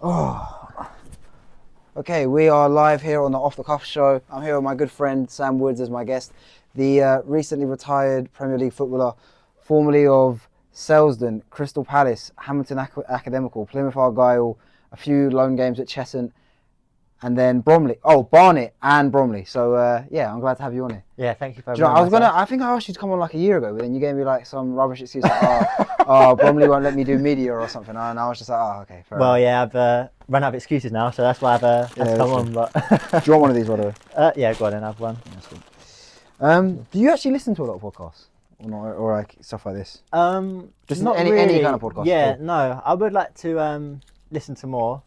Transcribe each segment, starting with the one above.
Oh, okay, we are live here on the Off the Cuff show. I'm here with my good friend Sam Woods as my guest, the recently retired Premier League footballer, formerly of Selsdon, Crystal Palace, Hamilton Academical, Plymouth Argyle, a few loan games at Cheshunt, and then Bromley. Oh, Barnet and Bromley. So yeah, I'm glad to have you on here. Yeah, thank you for having me. I think I asked you to come on like a year ago, but then you gave me like some rubbish excuse like, Bromley won't let me do media or something, and I was just like, oh, okay, fair enough. Yeah, I've run out of excuses now, so that's why I've had to come on. But do you want one of these, by the way? Yeah, go on and have one. That's good. Do you actually listen to a lot of podcasts, or not, or like stuff like this? Just not any really. kind of podcast. Yeah, cool. no, I would like to listen to more.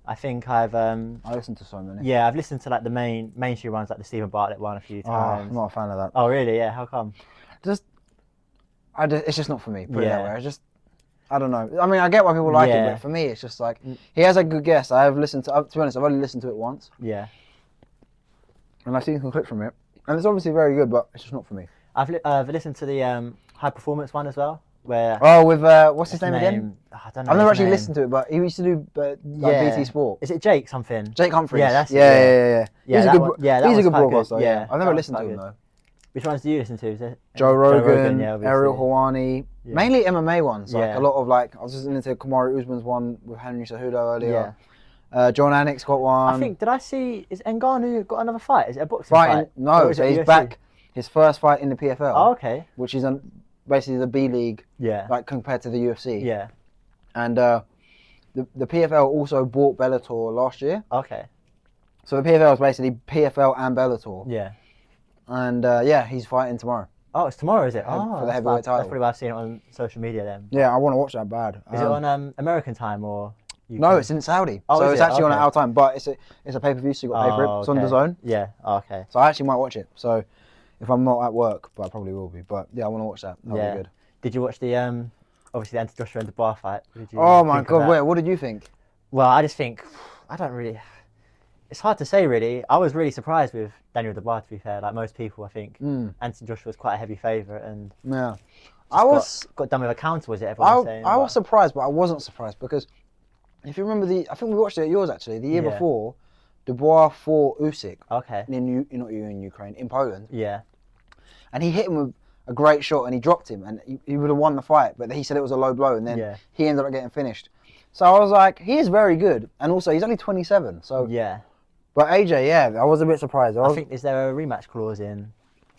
I think I've I listen to so many. Yeah, I've listened to like the mainstream ones, like the Stephen Bartlett one a few times. I'm not a fan of that. Oh really? Yeah, how come? It's just not for me. Put it that way. I don't know. I mean, I get why people like it, but for me, it's just like he has a good guest. I've listened to. To be honest, I've only listened to it once. Yeah. And I've seen some clips from it, and it's obviously very good, but it's just not for me. I've listened to the high performance one as well. Where with what's his name again? I don't know. I've never actually listened to it, but he used to do like BT Sport. Is it Jake something? Jake Humphries. Yeah, that's yeah. He's a good broadcaster. Yeah, I've never listened to him though. Which ones do you listen to? Is it Joe Rogan, Ariel Hawani, mainly MMA ones. Like a lot of I was listening to Kamaru Usman's one with Henry Cejudo earlier. John Anik's got one. I think, is Ngannou got another fight? Is it a boxing fight? No, so he's back. His first fight in the PFL. Oh, okay. Which is basically the B League. Yeah. Like compared to the UFC. Yeah. And the PFL also bought Bellator last year. Okay. So the PFL is basically PFL and Bellator. Yeah. And he's fighting tomorrow. Oh, it's tomorrow, is it? For the heavyweight title. That's probably why I've seen it on social media then. Yeah, I want to watch that bad. Is it on American time or? UK? No, it's in Saudi. Oh, so it's actually on at our time, but it's a pay-per-view, so you got to pay for it. It's on DAZN. Yeah. Oh, okay. So I actually might watch it. So if I'm not at work, but I probably will be. But yeah, I want to watch that. That'll be good. Did you watch the obviously the Anthony Joshua and Dubois fight? Oh my God! Wait, what did you think? Well, I just think I don't really. It's hard to say, really. I was really surprised with Daniel Dubois, to be fair. Like most people, I think Anthony Joshua was quite a heavy favourite, and got done with a counter. Was it? Everyone saying? I was surprised, but I wasn't surprised because if you remember I think we watched it at yours actually. The year before, Dubois fought Usyk. Okay. In Ukraine, in Poland. Yeah. And he hit him with a great shot, and he dropped him, and he would have won the fight. But he said it was a low blow, and then he ended up getting finished. So I was like, he is very good, and also he's only 27. So yeah. But AJ, I was a bit surprised. I think is there a rematch clause in?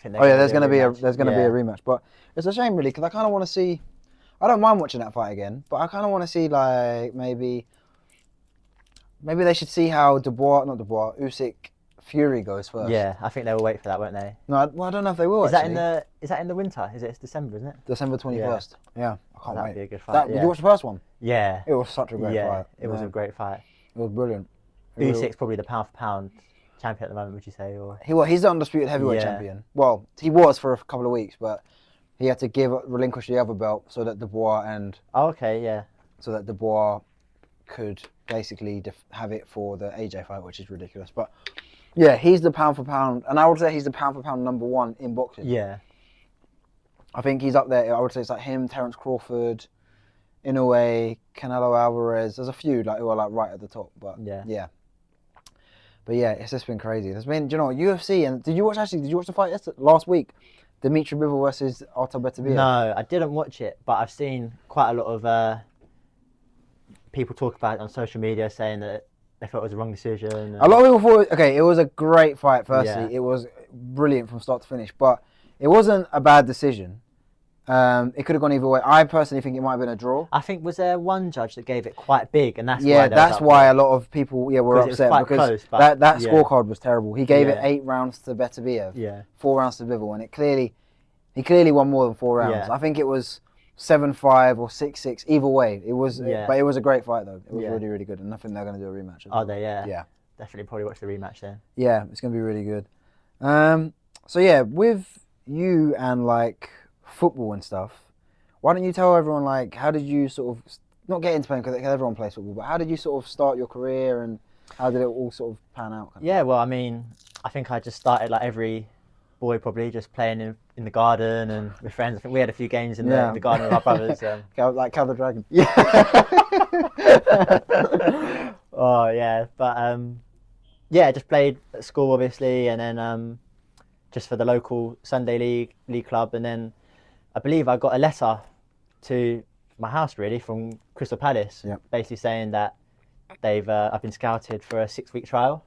There's going to be a rematch, but it's a shame really because I kind of want to see. I don't mind watching that fight again, but I kind of want to see like maybe they should see how Usyk Fury goes first. Yeah, I think they will wait for that, won't they? No, I don't know if they will. Is that in the winter? It's December, isn't it? December 21st. Yeah, I can't wait. That'd be a good fight. Did you watch the first one? Yeah. It was such a great fight. It was a great fight. It was brilliant. Usyk's probably the pound for pound champion at the moment, would you say? Or he's the undisputed heavyweight champion. Well, he was for a couple of weeks, but he had to relinquish the other belt so that Dubois so that Dubois could basically have it for the AJ fight, which is ridiculous. But yeah, he's the pound for pound, and I would say he's the pound for pound number one in boxing. Yeah. I think he's up there. I would say it's like him, Terence Crawford, Inoue, Canelo Alvarez. There's a few who are like right at the top, but yeah. But yeah, it's just been crazy. There's been, UFC, and did you watch the fight last week? Dimitri Bivol versus Artur Beterbiev. No, I didn't watch it, but I've seen quite a lot of people talk about it on social media saying that they thought it was a wrong decision. A lot of people thought, it was a great fight, firstly. It was brilliant from start to finish, but it wasn't a bad decision. It could have gone either way. I personally think it might have been a draw. I think was there one judge that gave it quite big, and that's why a lot of people were upset because that scorecard was terrible. He gave it 8 rounds to Beterbiev, 4 rounds to Bivol, and he clearly won more than 4 rounds. Yeah. I think it was 7-5 or 6-6. Either way, it was. But it was a great fight though. It was really, really good, and I think they're going to do a rematch. Are they? Yeah. Yeah. Definitely, probably watch the rematch then. Yeah, it's going to be really good. So yeah, with you and like football and stuff, why don't you tell everyone how did you sort of not get into playing because everyone plays football, but how did you sort of start your career and how did it all sort of pan out? Yeah, well, I mean, I think I just started like every boy probably just playing in the garden and with friends. I think we had a few games in the garden with our brothers. Like Kill the Dragon. Yeah. Oh yeah, but yeah, just played at school obviously, and then just for the local Sunday league club, and then I believe I got a letter to my house really from Crystal Palace, basically saying that I've been scouted for a 6-week trial,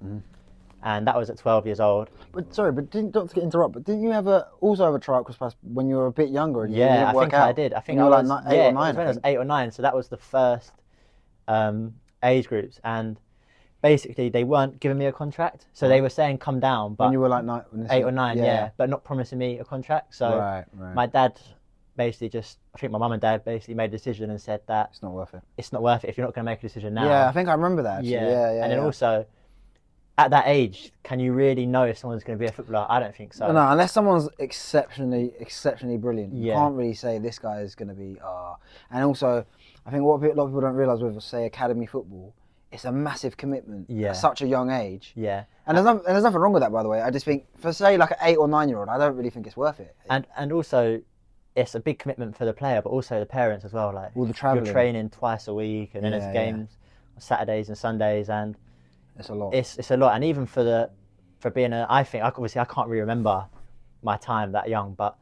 and that was at 12 years old. But sorry, but not to get interrupt, but didn't you also have a trial when you were a bit younger? And Yeah, I think I did. I think you I were was like 8 or 9. It was when I was 8 or 9, so that was the first age groups, and basically they weren't giving me a contract, so they were saying come down, but when you were like 8 or 9, but not promising me a contract. So my dad basically I think my mum and dad basically made a decision and said that it's not worth it. It's not worth it if you're not going to make a decision now. Yeah, I think I remember that actually. Yeah. And then also, at that age, can you really know if someone's going to be a footballer? I don't think so. No, unless someone's exceptionally brilliant. You can't really say this guy is going to be. And also, I think what a lot of people don't realise with, say, academy football, it's a massive commitment at such a young age. Yeah. And there's nothing wrong with that, by the way. I just think, for say like an 8 or 9-year-old, I don't really think it's worth it. And also, it's a big commitment for the player, but also the parents as well. Like all the travelling. You're training twice a week, and then there's games on Saturdays and Sundays, and it's a lot. It's a lot, and even for being I can't really remember my time that young, but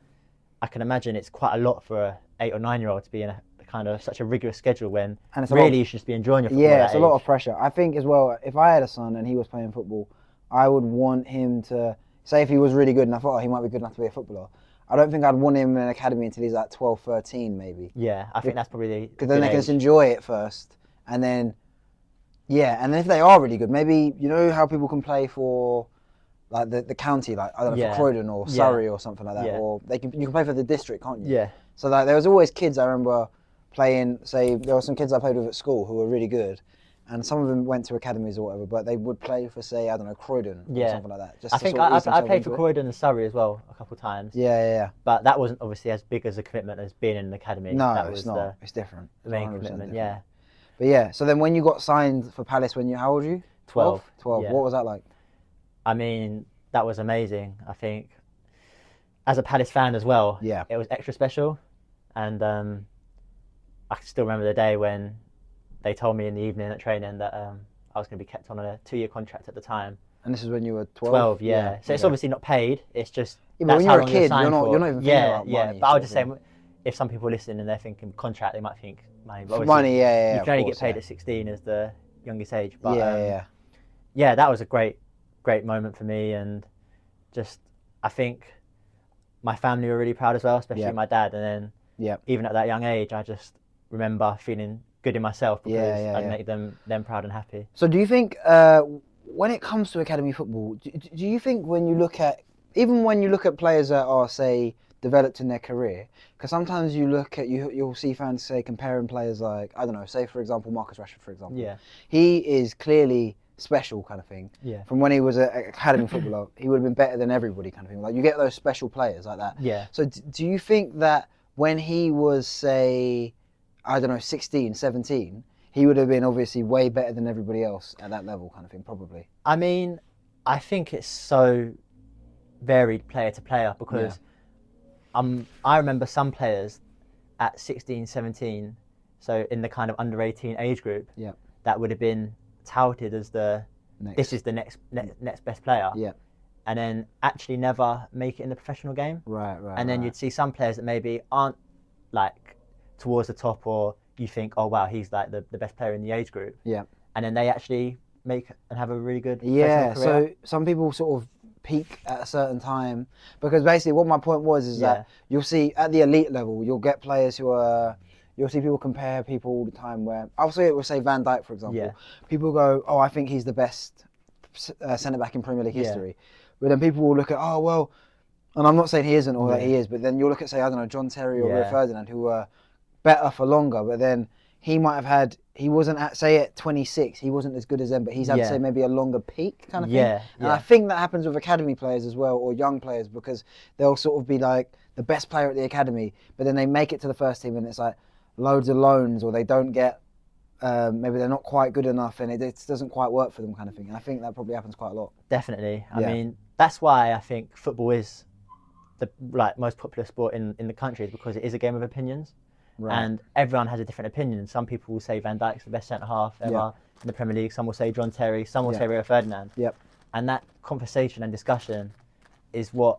I can imagine it's quite a lot for a 8 or 9-year-old to be in a kind of such a rigorous schedule when really you should just be enjoying your football. Yeah, it's a lot of pressure. I think as well, if I had a son and he was playing football, I would want him to, say if he was really good and I thought he might be good enough to be a footballer, I don't think I'd want him in an academy until he's like 12, 13 maybe. Yeah, I think that's probably because then they can just enjoy it first, and then if they are really good, maybe you know how people can play for like the county, like I don't know, for Croydon or Surrey or something like that, or you can play for the district, can't you? Yeah. So like there was always kids I remember playing. Say there were some kids I played with at school who were really good. And some of them went to academies or whatever, but they would play for, say, I don't know, Croydon or something like that. Just I think I played for Croydon and Surrey as well a couple of times. Yeah. But that wasn't obviously as big as a commitment as being in an academy. No, that it's not. It's different. The main commitment, different. But yeah, so then when you got signed for Palace, how old were you? 12. 12. Yeah. What was that like? I mean, that was amazing. I think as a Palace fan as well, it was extra special. And I can still remember the day when they told me in the evening at training that I was going to be kept on a 2-year contract at the time. And this is when you were 12? 12, yeah. So it's obviously not paid. It's just but when you're a kid, you're not even thinking about money. Yeah, but I would just say, if some people are listening and they're thinking contract, they might think money. But money, you can only get paid at 16 as the youngest age. But yeah, that was a great moment for me, and just I think my family were really proud as well, especially my dad. And then even at that young age, I just remember feeling good in myself because I'd make them proud and happy. So do you think when it comes to academy football, do you think when you look at players that are, say, developed in their career, because sometimes you look at you'll see fans say comparing players like, I don't know, say for example Marcus Rashford, for example. Yeah. He is clearly special kind of thing. Yeah. From when he was an academy footballer, he would have been better than everybody kind of thing. Like you get those special players like that. Yeah. So do you think that when he was, say, I don't know, 16, 17, he would have been obviously way better than everybody else at that level kind of thing, probably? I mean, I think it's so varied player to player because I remember some players at 16, 17, so in the kind of under 18 age group, that would have been touted as this is the next best player. Yeah. And then actually never make it in the professional game. Right. And then you'd see some players that maybe aren't like towards the top, or you think, oh wow, he's like the best player in the age group. Yeah. And then they actually make and have a really good professional career. So some people sort of peak at a certain time, because basically what my point was is that you'll see at the elite level, you'll get players you'll see people compare people all the time where, I'll say Van Dijk, for example. Yeah. People go, oh, I think he's the best centre-back in Premier League history. But then people will look at, oh, well, and I'm not saying he isn't or that he is, but then you'll look at, say, I don't know, John Terry or Rio Ferdinand, who were better for longer, but then he might have had, he wasn't at, say, at 26, he wasn't as good as them, but he's had, say, maybe a longer peak kind of thing. And I think that happens with academy players as well, or young players, because they'll sort of be like the best player at the academy, but then they make it to the first team and it's like loads of loans, or they don't get, maybe they're not quite good enough and it doesn't quite work for them kind of thing. And I think that probably happens quite a lot. Definitely. I mean, that's why I think football is the most popular sport in the country is because it is a game of opinions. Right. And everyone has a different opinion. Some people will say Van Dijk's the best centre-half ever in the Premier League. Some will say John Terry. Some will say Rio Ferdinand. Yep. And that conversation and discussion is what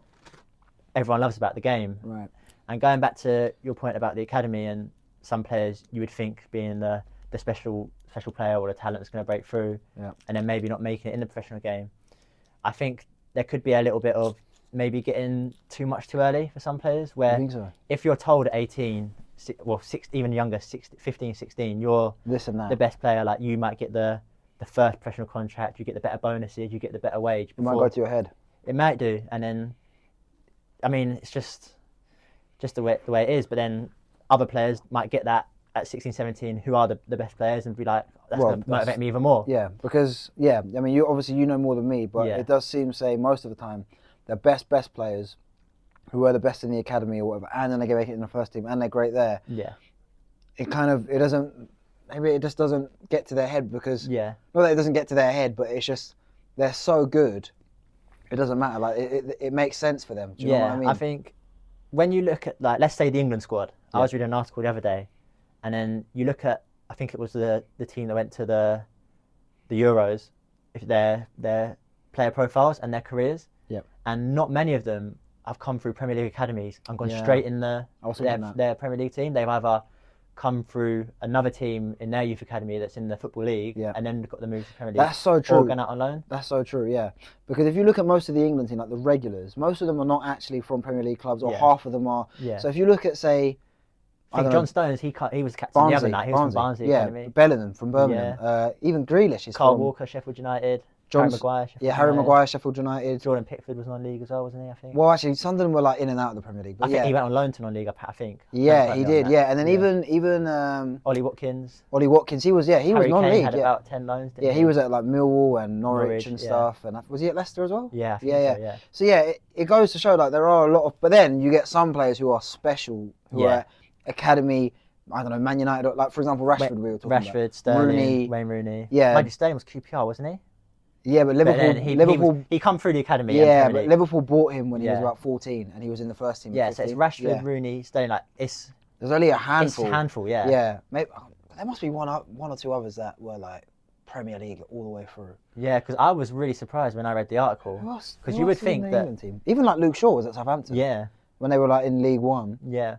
everyone loves about the game. Right. And going back to your point about the academy and some players you would think being the special player or the talent that's going to break through, and then maybe not making it in the professional game, I think there could be a little bit of maybe getting too much too early for some players, where if you're told at 18, well, even younger, 15, 16, you're this and that, the best player, like you might get the first professional contract, you get the better bonuses, you get the better wage. It might go to your head. It might do, and then, I mean, it's just the way it is. But then other players might get that at 16, 17, who are the best players, and be like, that's going to motivate me even more. Yeah, because I mean, you obviously know more than me, but it does seem, say, most of the time, the best players who are the best in the academy or whatever, and then they make it in the first team, and they're great there. Yeah. It doesn't, maybe it just doesn't get to their head because, not that it doesn't get to their head, but it's just, they're so good, it doesn't matter. Like, it makes sense for them. Do you know what I mean? I think when you look at, like, let's say the England squad, I was reading an article the other day, and then you look at, I think it was the team that went to the Euros, their player profiles and their careers, and not many of them have come through Premier League academies and gone straight in their Premier League team. They've either come through another team in their youth academy that's in the Football League, and then got the move to Premier League. That's so true. Or gone out on loan. That's so true, yeah. Because if you look at most of the England team, like the regulars, most of them are not actually from Premier League clubs, or half of them are. Yeah. So if you look at, say, I think John Stones, he was captain the other night. He was from Barnsley Academy. Bellingham from Birmingham. Even Grealish is Carl Walker, Sheffield United. Harry Maguire, Harry Maguire, Sheffield United. Jordan Pickford was non-league as well, wasn't he? I think. Well, actually, Sunderland were like in and out of the Premier League. But I think he went on loan to non-league. I think. Yeah, he did. Yeah, and then even Ollie Watkins. Ollie Watkins, he was Harry was non-league. Kane had about 10 loans. Didn't he was at like Millwall and Norwich and stuff. And was he at Leicester as well? Yeah, I think so. So it goes to show like there are a lot of. But then you get some players who are special, who are academy. I don't know, Man United, like for example, Rashford. We were talking about Rashford, Sterling, Wayne Rooney. Yeah, Michael Sterling was QPR, wasn't he? Yeah, but Liverpool. He come through the academy. Yeah, but Liverpool bought him when he was about 14, and he was in the first team. Yeah, so it's Rashford, Rooney, Sterling. Like there's only a handful. It's a handful, yeah. Yeah, maybe there must be one or two others that were like Premier League all the way through. Yeah, because I was really surprised when I read the article. Because you would think that team? Even like Luke Shaw was at Southampton. Yeah. When they were like in League One. Yeah.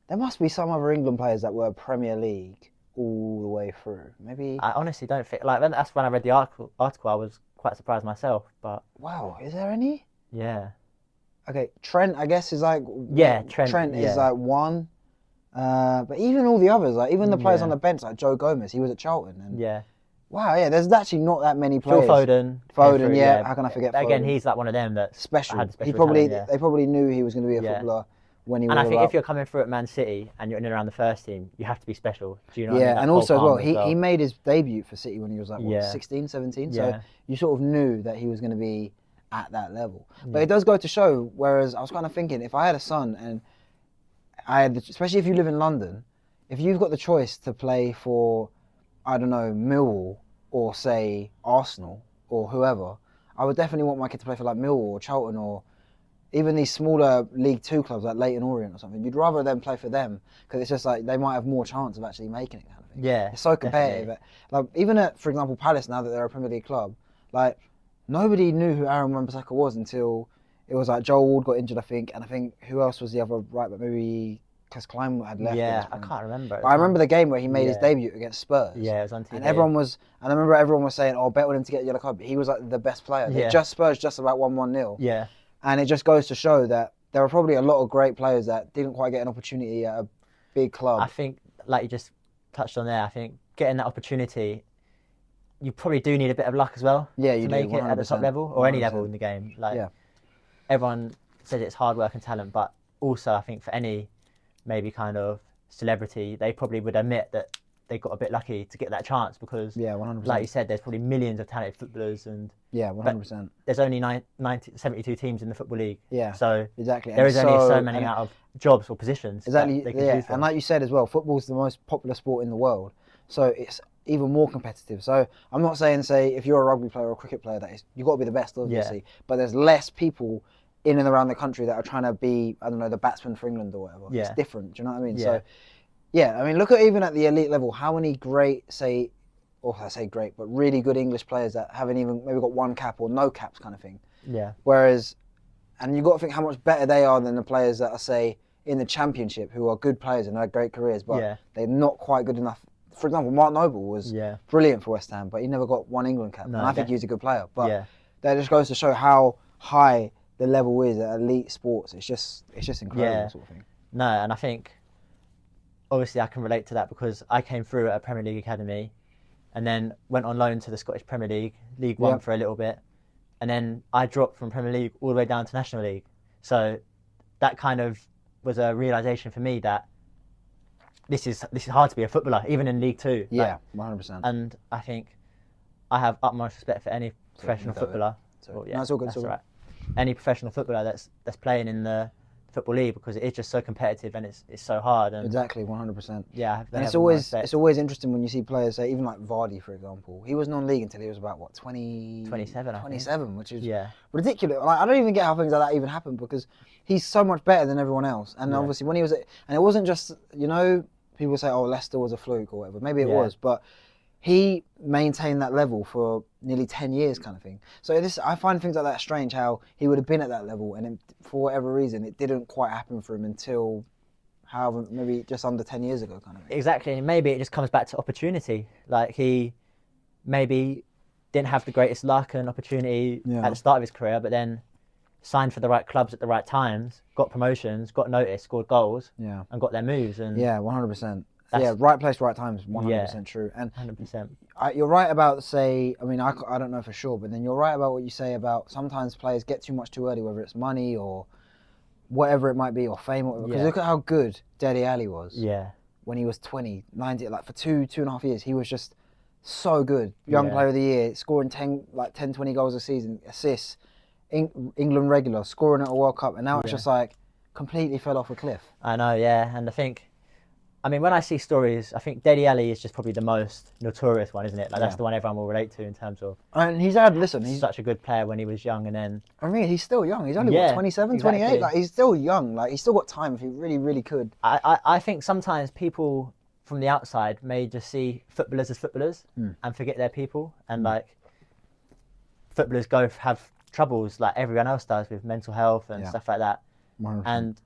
There must be some other England players that were Premier League all the way through. Maybe. I honestly don't think that's when I read the article. I was quite surprised myself, but wow, is there any? Yeah. Okay, Trent, I guess is like Trent is like one, but even all the others, like even the players on the bench, like Joe Gomez, he was at Charlton, and wow, there's actually not that many players. Phil Foden, how can I forget? Foden? Again, he's like one of them that's special. They talent, probably knew he was going to be a footballer. When he and I think if you're coming through at Man City and you're in and around the first team, you have to be special. Do you know what I mean? And also as well, he made his debut for City when he was like 16, 17. So you sort of knew that he was going to be at that level. But it does go to show, whereas I was kind of thinking, if I had a son and especially if you live in London, if you've got the choice to play for, I don't know, Millwall or say Arsenal or whoever, I would definitely want my kid to play for like Millwall or Charlton or even these smaller League Two clubs like Leyton Orient or something. You'd rather them play for them because it's just like they might have more chance of actually making it kind of thing. Yeah, it's so competitive. Like even at, for example, Palace, now that they're a Premier League club, like nobody knew who Aaron Wan-Bissaka was until it was like Joel Ward got injured, I think, and I think who else was the other right, but maybe Chris Klein had left. Yeah, I can't remember. But I remember the game where he made his debut against Spurs. Yeah, it was on TV. And I remember everyone was saying, "Oh, bet on him to get a yellow card." But he was like the best player. Yeah. Spurs just about won 1-0. Yeah. And it just goes to show that there are probably a lot of great players that didn't quite get an opportunity at a big club. I think, like you just touched on there, I think getting that opportunity, you probably do need a bit of luck as well. Yeah, you to do, make it at the top level or 100%. Any level in the game. Like everyone says it's hard work and talent, but also I think for any maybe kind of celebrity, they probably would admit that they got a bit lucky to get that chance because, 100%. Like you said, there's probably millions of talented footballers and 100%. There's only 72 teams in the Football League. Yeah, so exactly. There is only so many out of jobs or positions. Exactly. And like you said as well, football's the most popular sport in the world, so it's even more competitive. So I'm not saying, say, if you're a rugby player or a cricket player, you've got to be the best, obviously. But there's less people in and around the country that are trying to be, I don't know, the batsman for England or whatever. Yeah. It's different. Do you know what I mean? Yeah. So, yeah, I mean, look at even at the elite level, how many great, say, or I say great, but really good English players that haven't even maybe got one cap or no caps kind of thing. Yeah. Whereas, and you've got to think how much better they are than the players that are, say, in the Championship, who are good players and have great careers, but they're not quite good enough. For example, Mark Noble was brilliant for West Ham, but he never got one England cap. No, and I think he was a good player. But that just goes to show how high the level is at elite sports. It's just incredible sort of thing. No, and I think obviously I can relate to that because I came through at a Premier League academy and then went on loan to the Scottish Premier League, League One for a little bit. And then I dropped from Premier League all the way down to National League. So that kind of was a realisation for me that this is hard to be a footballer, even in League Two. Yeah, 100%. And I think I have utmost respect for any professional footballer. No, it's all good. That's all right. Any professional footballer that's playing in the Football League because it is just so competitive and it's so hard. And exactly, 100%. Yeah, and it's always interesting when you see players say, even like Vardy, for example, he was non-league until he was about what 27, which is ridiculous. Like, I don't even get how things like that even happen because he's so much better than everyone else. And obviously when he was, and it wasn't just, you know, people say, oh, Leicester was a fluke or whatever. Maybe it was, but he maintained that level for nearly 10 years kind of thing. So I find things like that strange, how he would have been at that level and for whatever reason it didn't quite happen for him until however, maybe just under 10 years ago kind of thing. Exactly, and maybe it just comes back to opportunity. Like he maybe didn't have the greatest luck and opportunity at the start of his career, but then signed for the right clubs at the right times, got promotions, got noticed, scored goals and got their moves. And 100%. Right place, right time is 100% true. And 100%. You're right about, say, I mean, I don't know for sure, but then you're right about what you say about sometimes players get too much too early, whether it's money or whatever it might be, or fame or whatever. Because look at how good Dele Alli was. Yeah. When he was 20, 19, like for two and a half years, he was just so good. Young Player of the Year, scoring 10, 20 goals a season, assists, England regular, scoring at a World Cup, and now it's just like completely fell off a cliff. I know, and I think, I mean, when I see stories, I think Dele Alli is just probably the most notorious one, isn't it? Like that's the one everyone will relate to in terms of. And he's such a good player when he was young, and then. I mean, he's still young. He's only 27, 28. Like he's still young. Like he's still got time if he really, really could. I think sometimes people from the outside may just see footballers as footballers and forget their people, and like footballers have troubles like everyone else does with mental health and stuff like that. 100%. And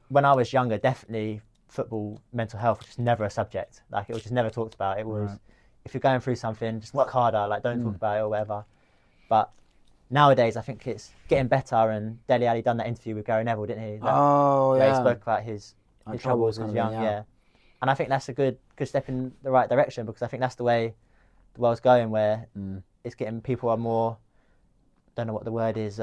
when I was younger, definitely football mental health was just never a subject. Like it was just never talked about. It was if you're going through something, just work harder. Like don't talk about it or whatever. But nowadays, I think it's getting better. And Dele Alli done that interview with Gary Neville, didn't he? Where he spoke about his troubles as young. And I think that's a good step in the right direction because I think that's the way the world's going, where it's getting people are more. Don't know what the word is.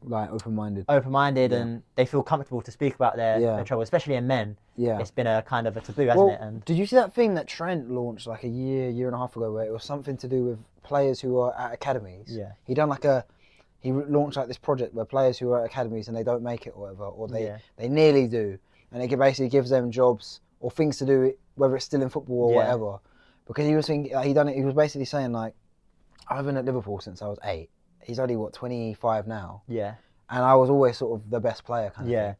Like open-minded, and they feel comfortable to speak about their trouble, especially in men. It's been a kind of a taboo, hasn't it? And did you see that thing that Trent launched like a year and a half ago, where it was something to do with players who are at academies? He launched like this project where players who are at academies and they don't make it or whatever, or they nearly do, and it basically gives them jobs or things to do, whether it's still in football or whatever. Because he was thinking, he was basically saying like, I've been at Liverpool since I was 8. He's only 25 now. And I was always sort of the best player kind of thing.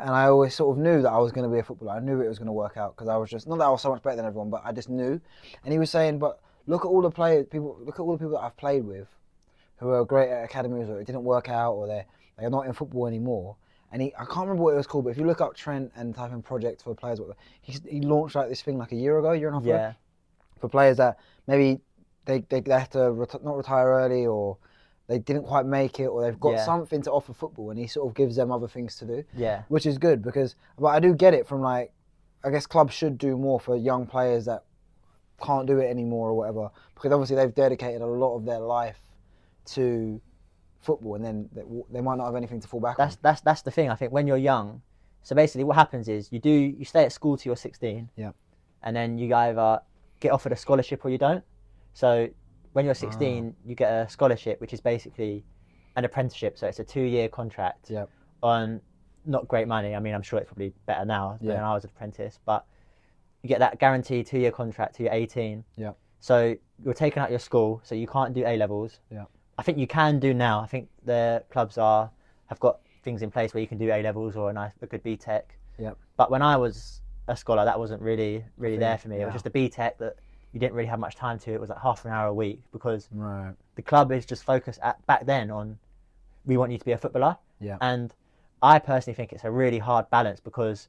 And I always sort of knew that I was going to be a footballer. I knew it was going to work out because I was just, not that I was so much better than everyone, but I just knew. And he was saying, but look at all the people that I've played with who are great at academies, or it didn't work out, or they're not in football anymore. And I can't remember what it was called, but if you look up Trent and type in project for players, he launched like this thing like a year and a half ago, for players that maybe they have to not retire early, or they didn't quite make it, or they've got something to offer football, and he sort of gives them other things to do. Which is good because, but I do get it from like, I guess clubs should do more for young players that can't do it anymore or whatever, because obviously they've dedicated a lot of their life to football, and then they might not have anything to fall back on. That's the thing. I think when you're young, so basically what happens is you stay at school till you're 16, and then you either get offered a scholarship or you don't. So when you're 16, you get a scholarship, which is basically an apprenticeship. So it's a 2-year contract on not great money. I mean, I'm sure it's probably better now than when I was an apprentice, but you get that guaranteed 2-year contract till you're 18. So you're taken out of your school, so you can't do A-levels. I think you can do now. I think the clubs have got things in place where you can do A levels or a good B Tech. Yep. But when I was a scholar, that wasn't really there for me. Yeah. It was just a B Tech that you didn't really have much time to. It was like half an hour a week because Right. the club is just focused back then on, we want you to be a footballer. Yeah. And I personally think it's a really hard balance because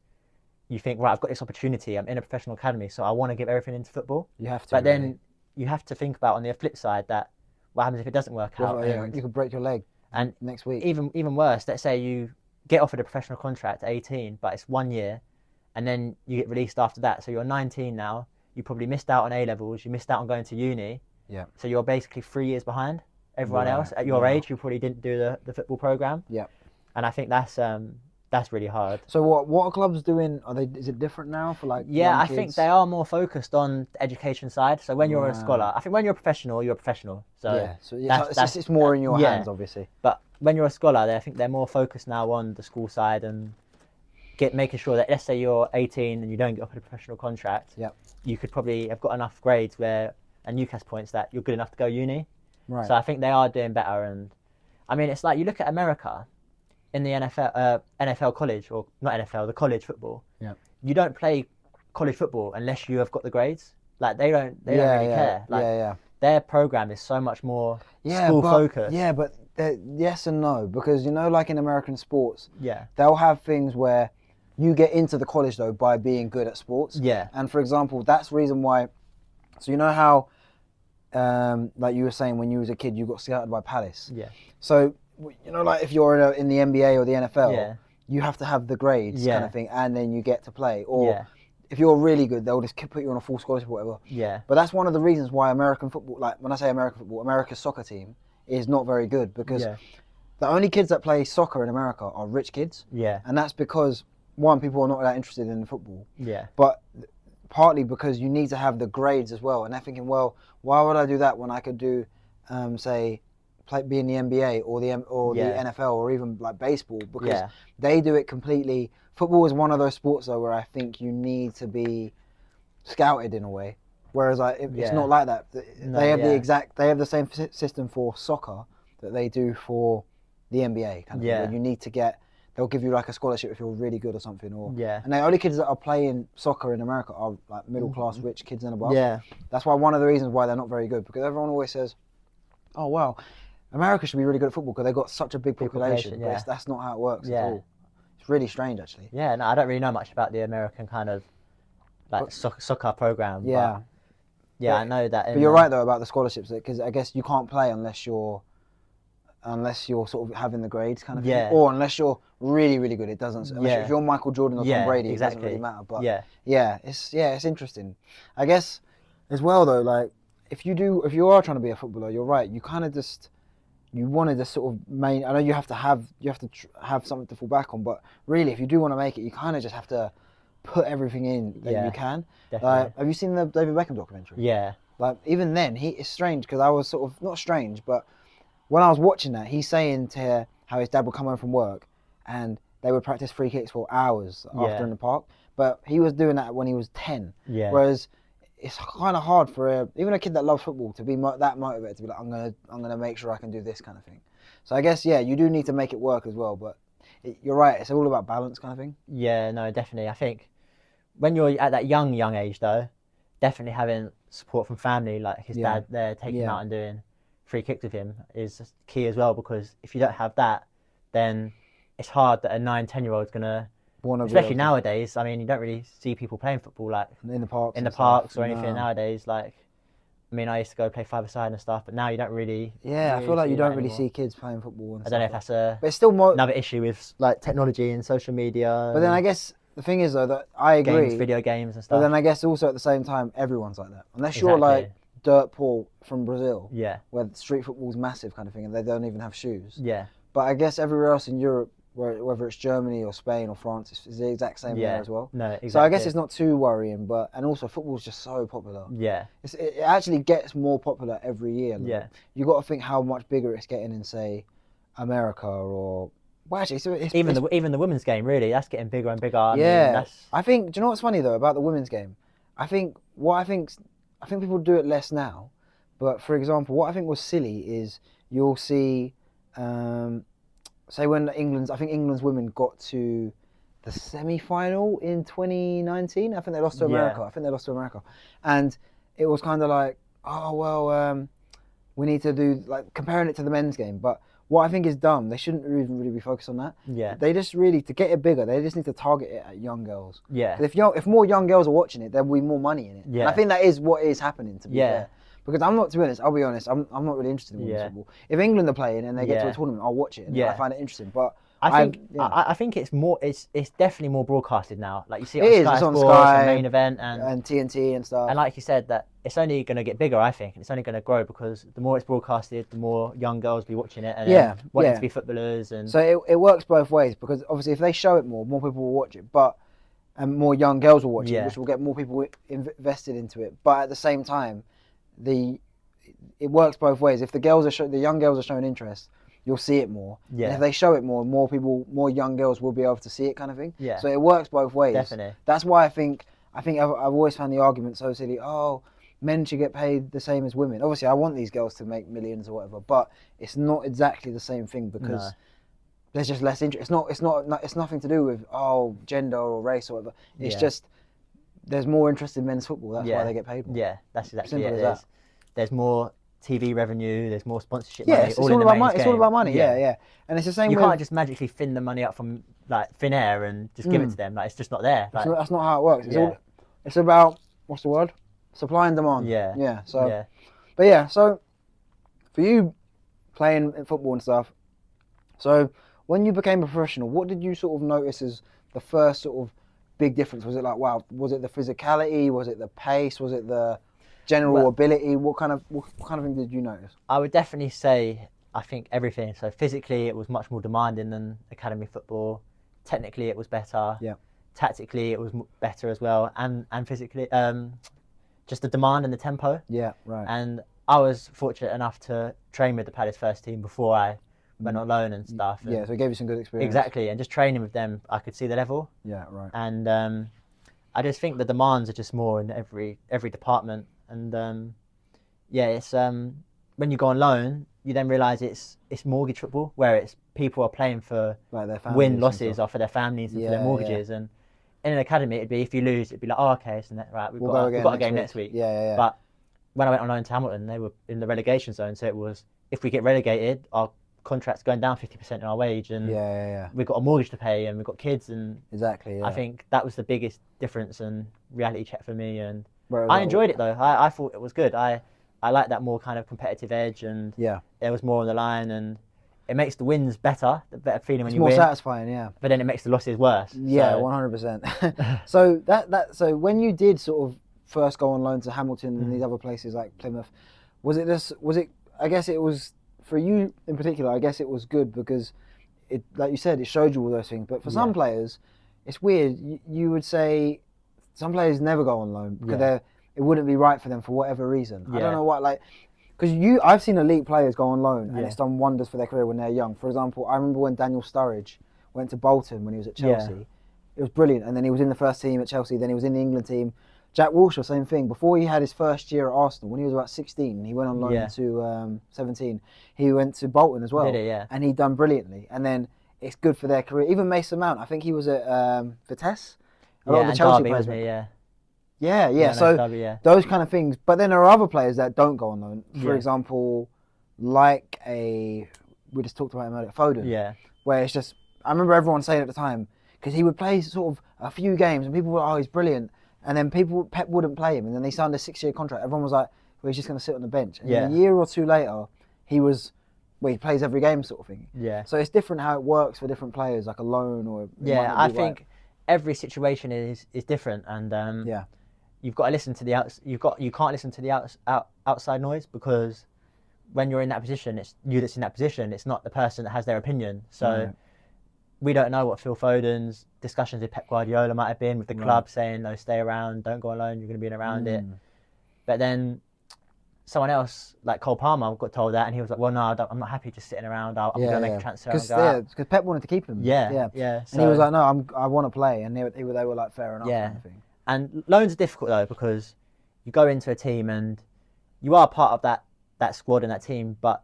you think, right, I've got this opportunity. I'm in a professional academy, so I want to give everything into football. You have to. But really. then you have to think about on the flip side that what happens if it doesn't work out? Yeah, you could break your leg and next week. Even worse, let's say you get offered a professional contract at 18, but it's 1 year, and then you get released after that. So you're 19 now. You probably missed out on A levels. You missed out on going to uni. Yeah. So you're basically 3 years behind everyone else at your age who probably didn't do the football program. Yeah. And I think that's really hard. So what are clubs doing? Is it different now for like? Yeah, young I kids? think they are more focused on the education side. So when you're a scholar, I think when you're a professional, you're a professional. So yeah, it's more in your hands, obviously. But when you're a scholar, I think they're more focused now on the school side and making sure that, let's say you're 18 and you don't get offered a professional contract, you could probably have got enough grades and UCAS points that you're good enough to go uni. Right. So I think they are doing better. And I mean, it's like you look at America in the NFL college, or not NFL, the college football. Yeah. You don't play college football unless you have got the grades. Like they don't really care. Like their program is so much more school focused. Yeah, but yes and no, because like in American sports, yeah, they'll have things where you get into the college though by being good at sports. Yeah. And for example, that's the reason why. So how, like you were saying, when you was a kid, you got scouted by Palace. Yeah. So like if you're in the NBA or the NFL, you have to have the grades kind of thing, and then you get to play. Or if you're really good, they'll just put you on a full scholarship or whatever. Yeah. But that's one of the reasons why American football, like when I say American football, America's soccer team is not very good, because the only kids that play soccer in America are rich kids. Yeah. And that's because, one, people are not that interested in football. Yeah. But partly because you need to have the grades as well. And they're thinking, well, why would I do that when I could do, be in the NBA or the NFL or even like baseball, because they do it completely. Football is one of those sports though where I think you need to be scouted in a way, whereas it's not like that. They have the same system for soccer that they do for the NBA kind of thing, where you need to they'll give you like a scholarship if you're really good or something, and the only kids that are playing soccer in America are like middle class rich kids and above. That's why one of the reasons why they're not very good, because everyone always says, oh wow, America should be really good at football because they've got such a big population. But that's not how it works at all. It's really strange, actually. Yeah, no, I don't really know much about the American kind of like soccer program. Yeah. But I know that. But you're right though about the scholarships, because I guess you can't play unless you're sort of having the grades kind of thing, or unless you're really really good. It doesn't. If you're Michael Jordan or Tom Brady, it doesn't really matter. But it's interesting. I guess as well though, like if you are trying to be a footballer, you're right. You kind of you want to just sort of I know you have to have something to fall back on, but really, if you do want to make it, you kind of just have to put everything in that you can. Definitely. Have you seen the David Beckham documentary? Yeah. Like even then, it's strange because I was sort of not strange, but when I was watching that, he's saying to her how his dad would come home from work and they would practice free kicks for hours after in the park. But he was doing that when he was 10. Yeah. Whereas it's kind of hard for even a kid that loves football to be that motivated to be like, I'm gonna make sure I can do this kind of thing. So I guess you do need to make it work as well. But you're right, it's all about balance kind of thing. Yeah, no, definitely. I think when you're at that young age though, definitely having support from family, like his dad there taking him out and doing free kicks with him is key as well, because if you don't have that, then it's hard that a 9-10-year-old's gonna, especially nowadays. I mean, you don't really see people playing football like in the parks or anything nowadays. Like, I mean, I used to go play five-a-side and stuff, but now you don't really. Yeah, I feel like you don't really see kids playing football. And I don't know if that's but it's still more another issue with like technology and social media. But then I guess the thing is though that I agree, video games and stuff. But then I guess also at the same time, everyone's like that, unless you're like Dirt Paul from Brazil, where street football's massive kind of thing, and they don't even have shoes. Yeah. But I guess everywhere else in Europe, whether it's Germany or Spain or France, it's the exact same there as well. No, exactly. So I guess it's not too worrying, and also football's just so popular. Yeah. It actually gets more popular every year. Like, you got to think how much bigger it's getting in, say, America or. Well, actually, even the women's game, really, that's getting bigger and bigger. I think. Do you know what's funny though about the women's game? I think people do it less now, but for example, what I think was silly is you'll see, say when I think England's women got to the semi-final in 2019. I think they lost to America. Yeah. I think they lost to America, and it was kind of like, oh well, we need to do like comparing it to the men's game. But what I think is dumb, they shouldn't even really be focused on that. Yeah. They just really, to get it bigger, they just need to target it at young girls. Yeah. 'Cause if more young girls are watching it, there'll be more money in it. Yeah. And I think that is what is happening, to be Yeah. fair. Because to be honest, I'll be honest, I'm not really interested in women's football. If England are playing and they get to a tournament, I'll watch it. And I find it interesting. But I think it's more. It's definitely more broadcasted now. Like you see it it on is, Sky it's on Sports Sky and Main Event and TNT and stuff. And like you said, that it's only going to get bigger. I think and it's only going to grow because the more it's broadcasted, the more young girls will be watching it and wanting to be footballers. And so it works both ways because obviously if they show it more people will watch it. And more young girls will watch it, which will get more people invested into it. But at the same time, it works both ways. If the young girls are showing interest, you'll see it more. Yeah. And if they show it more young girls will be able to see it, kind of thing. Yeah. So it works both ways. Definitely. That's why I've always found the argument so silly. Oh, men should get paid the same as women. Obviously, I want these girls to make millions or whatever, but it's not exactly the same thing because there's just less interest. It's nothing to do with gender or race or whatever. It's just there's more interest in men's football. That's why they get paid more. Yeah, that's exactly Simple it. as that. There's more TV revenue. There's more sponsorship. Yeah, money, it's all about money. It's all about money. Yeah. And it's the same. You can't just magically thin the money up from like thin air and just give it to them. Like it's just not there. Like, that's not how it works. It's about what's the word? Supply and demand. Yeah. Yeah. So. But yeah. So for you playing football and stuff. So when you became a professional, what did you sort of notice as the first sort of big difference? Was it like, wow, was it the physicality? Was it the pace? Was it the general ability? What kind of thing did you notice? I would definitely say, I think everything. So physically, it was much more demanding than academy football. Technically, it was better. Yeah. Tactically, it was better as well, and physically, just the demand and the tempo. Yeah, right. And I was fortunate enough to train with the Palace first team before I went on loan and stuff. Yeah, so it gave you some good experience. Exactly, and just training with them, I could see the level. Yeah, right. And I just think the demands are just more in every department. And it's when you go on loan, you then realise it's mortgage football, where it's people are playing for like their families win losses or for their families and for their mortgages. And in an academy, it'd be if you lose, it'd be like, oh, okay, so right, we've got a game next week. Yeah. But when I went on loan to Hamilton, they were in the relegation zone, so it was if we get relegated, our contract's going down 50% in our wage, and we've got a mortgage to pay, and we've got kids, and I think that was the biggest difference and reality check for me. And I enjoyed it though. I thought it was good. I like that more kind of competitive edge, and there was more on the line, and it makes the wins better, the better feeling when you win. It's more satisfying, But then it makes the losses worse. Yeah, 100%. So so when you did sort of first go on loan to Hamilton and these other places like Plymouth, I guess it was for you in particular, I guess it was good because it, like you said, it showed you all those things. But for some players, it's weird. You would say some players never go on loan because it wouldn't be right for them for whatever reason. I don't know what, like, because I've seen elite players go on loan and it's done wonders for their career when they're young. For example, I remember when Daniel Sturridge went to Bolton when he was at Chelsea. It was brilliant, and then he was in the first team at Chelsea. Then he was in the England team. Jack Wilshere, same thing. Before he had his first year at Arsenal, when he was about 16, he went on loan to 17. He went to Bolton as well. Did it, and he done brilliantly. And then it's good for their career. Even Mason Mount, I think he was at Vitesse. A lot of the Chelsea players. So Derby, those kind of things. But then there are other players that don't go on loan. For example, like we just talked about him earlier, Foden. Yeah. Where it's just, I remember everyone saying at the time, because he would play sort of a few games and people were, oh, he's brilliant. And then Pep wouldn't play him, and then they signed a 6-year contract. Everyone was like, well, he's just going to sit on the bench. And then a year or two later, he plays every game sort of thing. Yeah. So it's different how it works for different players, like a loan or... I think every situation is different, and you've got to listen to you can't listen to the outside noise, because when you're in that position, it's you that's in that position. It's not the person that has their opinion. So we don't know what Phil Foden's discussions with Pep Guardiola might have been with the club, saying, no, stay around, don't go alone, you're going to be in around it. But then someone else, like Cole Palmer, got told that, and he was like, well, no, I'm not happy just sitting around. I'm going to make a transfer. Because Pep wanted to keep him. Yeah. And he was like, no, I want to play. And they were like, fair enough. Yeah. Kind of thing. And loans are difficult, though, because you go into a team and you are part of that squad and that team, but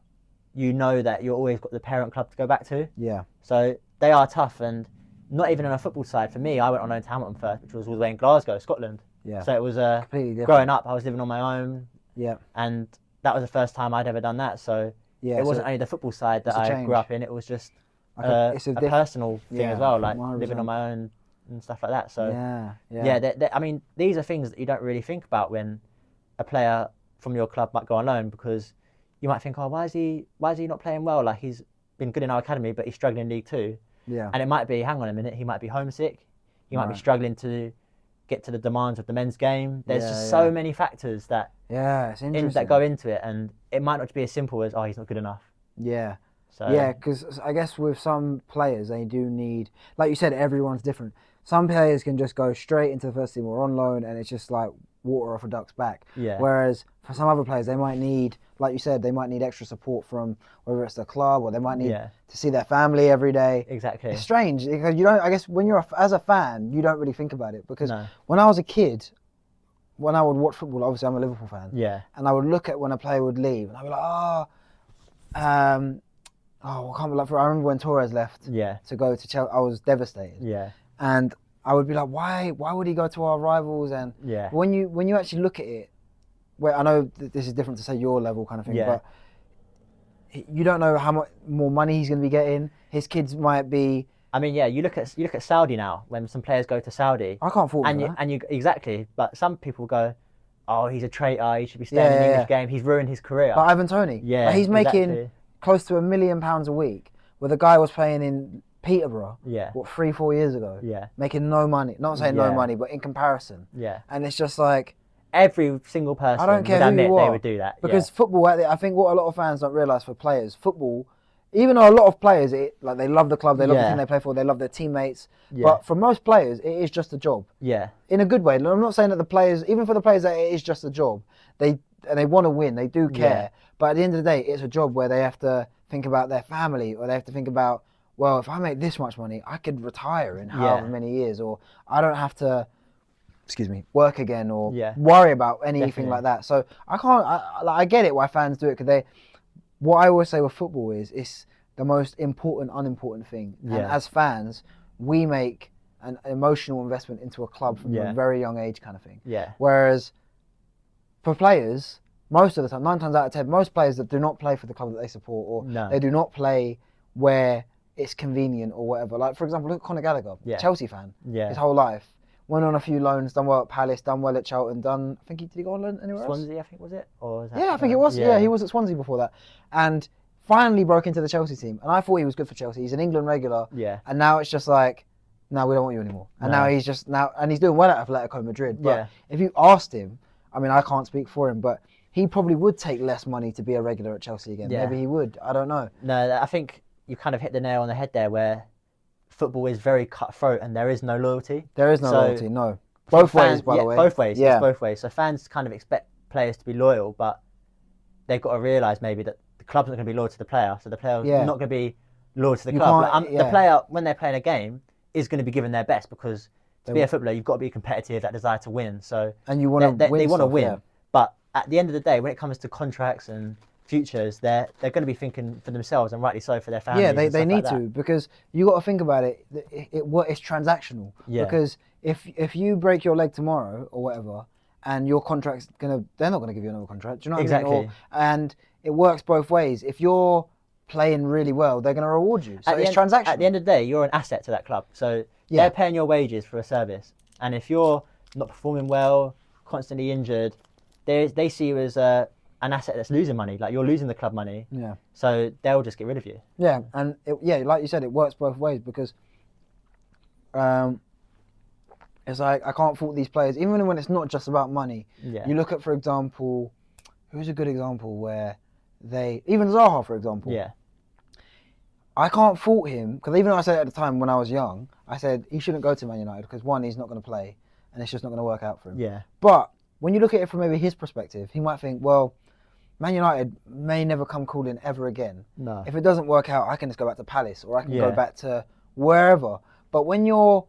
you know that you're always got the parent club to go back to. Yeah. So they are tough, and not even on a football side. For me, I went on loan to Hamilton first, which was all the way in Glasgow, Scotland. Yeah. So it was completely different. growing up, I was living on my own. Yeah. And that was the first time I'd ever done that. So Yeah, it wasn't only the football side that I grew up in, it was just it's a personal thing as well, like 100%. living on my own and stuff like that. So yeah. I mean, these are things that you don't really think about when a player from your club might go on loan, because you might think, oh, why is he not playing well? Like, he's been good in our academy, but he's struggling in League Two. Yeah. And it might be, hang on a minute, he might be homesick. He might be struggling to get to the demands of the men's game. There's just so many factors that it's interesting. that go into it, and it might not be as simple as, oh, he's not good enough. Yeah. So yeah, because I guess with some players, they do need, like you said, everyone's different. Some players can just go straight into the first team or on loan, and it's just like water off a duck's back. Yeah. Whereas for some other players, they might need, like you said, they might need extra support from whether it's the club, or they might need to see their family every day. Exactly. It's strange because you don't. I guess when you're as a fan, you don't really think about it, because when I was a kid, when I would watch football, obviously I'm a Liverpool fan. Yeah. And I would look at when a player would leave, and I'd be like, I can't be like. I remember when Torres left. To go to Chelsea, I was devastated. Yeah. And I would be like, why would he go to our rivals? And when you actually look at it, where I know this is different to say your level kind of thing, but you don't know how much more money he's going to be getting. His kids might be. I mean, you look at Saudi now. When some players go to Saudi, I can't fault that. And you exactly. But some people go, oh, he's a traitor. He should be staying in the English game. He's ruined his career. Like Ivan Toney. Yeah, like he's making close to £1 million a week, where the guy was playing in Peterborough. What, 3-4 years ago? Making no money. Not saying no money, but in comparison. And it's just like, every single person, I don't care who you are, they would do that. Because football, I think what a lot of fans don't realise for players, football, even though a lot of players, like they love the club, they love the team they play for, they love their teammates, but for most players, it is just a job. In a good way. I'm not saying that the players, even for the players that it is just a job, they want to win, they do care, but at the end of the day, it's a job where they have to think about their family, or they have to think about, well, if I make this much money, I could retire in however many years, or I don't have to, work again, or worry about anything like that. So I get it why fans do it, because what I always say with football is it's the most important, unimportant thing. And as fans, we make an emotional investment into a club from a very young age kind of thing. Whereas for players, most of the time, 9 times out of 10, most players that do not play for the club that they support, or they do not play where it's convenient or whatever. Like, for example, look at Conor Gallagher, Chelsea fan, his whole life. Went on a few loans, done well at Palace, done well at Charlton, did he go on loan anywhere else? Swansea, I think, was it? Or was that I think it was. Yeah, he was at Swansea before that. And finally broke into the Chelsea team. And I thought he was good for Chelsea. He's an England regular. And now it's just like, no, we don't want you anymore. And now he's doing well at Atletico Madrid. But if you asked him, I mean, I can't speak for him, but he probably would take less money to be a regular at Chelsea again. Maybe he would. I don't know. No, I think you kind of hit the nail on the head there, where football is very cutthroat and there is no loyalty. There is no loyalty, no. Both ways, by the way. Both ways. It's both ways. So fans kind of expect players to be loyal, but they've got to realise maybe that the club's not going to be loyal to the player, so the player's not going to be loyal to the club. The player, when they're playing a game, is going to be giving their best, because to be a footballer, you've got to be competitive, that desire to win. So and you want to win. They want to win, but at the end of the day, when it comes to contracts and futures, they're going to be thinking for themselves, and rightly so, for their families. Yeah, they need to, because you got to think about it. It's transactional. Because if you break your leg tomorrow or whatever, and your contract's they're not gonna give you another contract. Do you know what I mean? And it works both ways. If you're playing really well, they're gonna reward you. So it's transactional. At the end of the day, you're an asset to that club. So they're paying your wages for a service, and if you're not performing well, constantly injured, they see you as an asset that's losing money. Like, you're losing the club money. So they'll just get rid of you. Yeah, and like you said, it works both ways, because it's like, I can't fault these players, even when it's not just about money. You look at, for example, who's a good example where even Zaha, for example. I can't fault him, because even though I said it at the time when I was young, I said he shouldn't go to Man United, because one, he's not going to play, and it's just not going to work out for him. But when you look at it from maybe his perspective, he might think, well, Man United may never come calling ever again. If it doesn't work out, I can just go back to Palace, or I can go back to wherever. But when you're,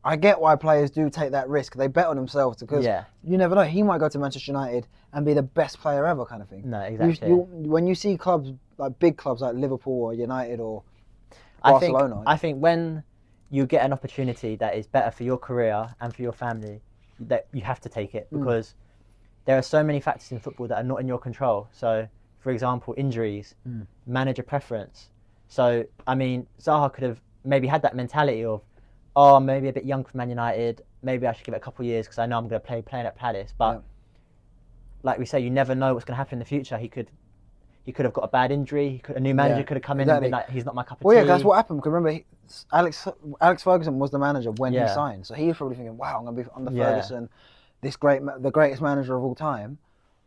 I get why players do take that risk. They bet on themselves because you never know. He might go to Manchester United and be the best player ever, kind of thing. No, exactly. When you see clubs like big clubs like Liverpool or United or Barcelona, I think when you get an opportunity that is better for your career and for your family, that you have to take it, because there are so many factors in football that are not in your control. So, for example, injuries, manager preference. So, I mean, Zaha could have maybe had that mentality of, oh, maybe a bit young for Man United, maybe I should give it a couple of years because I know I'm going to playing at Palace. But like we say, you never know what's going to happen in the future. He could have got a bad injury. A new manager could have come in and been like, he's not my cup of tea. Well, yeah, that's what happened. Because remember, Alex Ferguson was the manager when he signed. So he was probably thinking, wow, I'm going to be under Ferguson, the greatest manager of all time.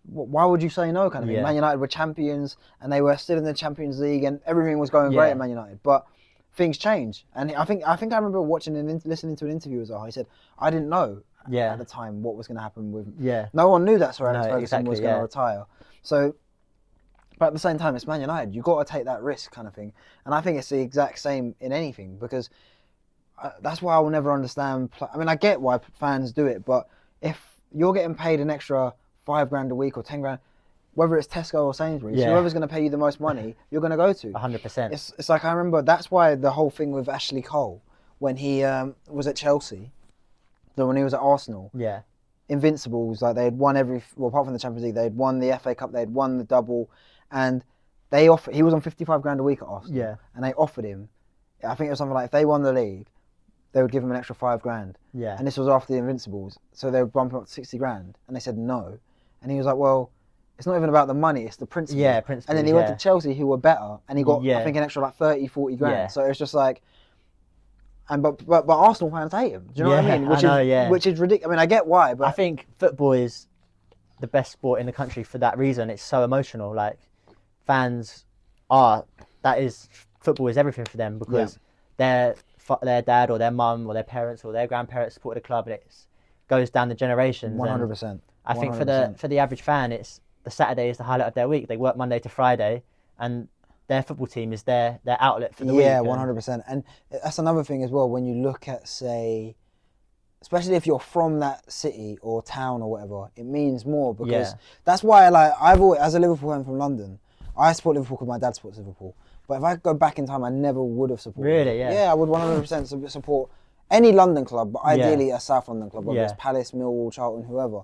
Why would you say no, kind of thing? Man United were champions and they were still in the Champions League and everything was going great at Man United. But things change. And I think I remember watching and listening to an interview with Zaha. He said, I didn't know at the time what was going to happen with... No one knew that Sir Alex Ferguson was going to retire. So... But at the same time, it's Man United. You've got to take that risk, kind of thing. And I think it's the exact same in anything, because that's why I will never understand. I mean, I get why fans do it, but if you're getting paid an extra $5,000 a week or 10 grand, whether it's Tesco or Sainsbury's, whoever's going to pay you the most money, you're going to go to. 100%. It's like, I remember that's why the whole thing with Ashley Cole when he was at Chelsea, when he was at Arsenal. Invincibles, like they had won apart from the Champions League, they had won the FA Cup, they had won the double. And he was on $55,000 a week at Arsenal. And they offered him, I think it was something like, if they won the league, they would give him an extra $5,000. And this was after the Invincibles. So they would bump him up to $60,000. And they said no. And he was like, well, it's not even about the money, it's the principle. And then he went to Chelsea, who were better, and he got, I think, an extra like 30, 40 grand. So it's just like, but Arsenal fans hate him. Do you know what I mean? Which is ridiculous. I mean, I get why, but I think football is the best sport in the country for that reason. It's so emotional. Like, fans football is everything for them, because their dad or their mum or their parents or their grandparents supported the club, and it goes down the generations. 100%. I think for the average fan, it's the Saturday is the highlight of their week. They work Monday to Friday, and their football team is their outlet for the week. Yeah, 100%. And that's another thing as well, when you look at, say, especially if you're from that city or town or whatever, it means more, because that's why, like, I've always, as a Liverpool fan from London, I support Liverpool because my dad supports Liverpool. But if I go back in time, I never would have supported. Really? Yeah. Yeah, I would 100% support any London club, but ideally a South London club, whether it's Palace, Millwall, Charlton, whoever,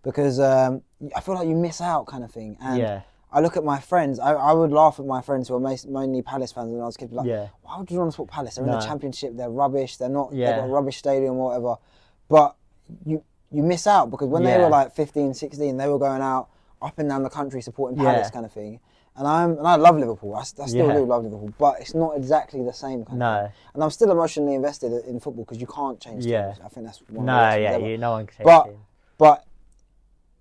because I feel like you miss out, kind of thing. And I look at my friends. I would laugh at my friends who are mainly Palace fans when I was a kid. Like, why would you want to support Palace? They're in the Championship. They're rubbish. They're not. They've got a rubbish stadium or whatever. But you miss out, because when they were like 15, 16, they were going out up and down the country supporting Palace, kind of thing. And I love Liverpool. I still do love Liverpool, but it's not exactly the same kind of thing. And I'm still emotionally invested in football, because you can't change teams. I think that's one of the reasons. No one can change teams. But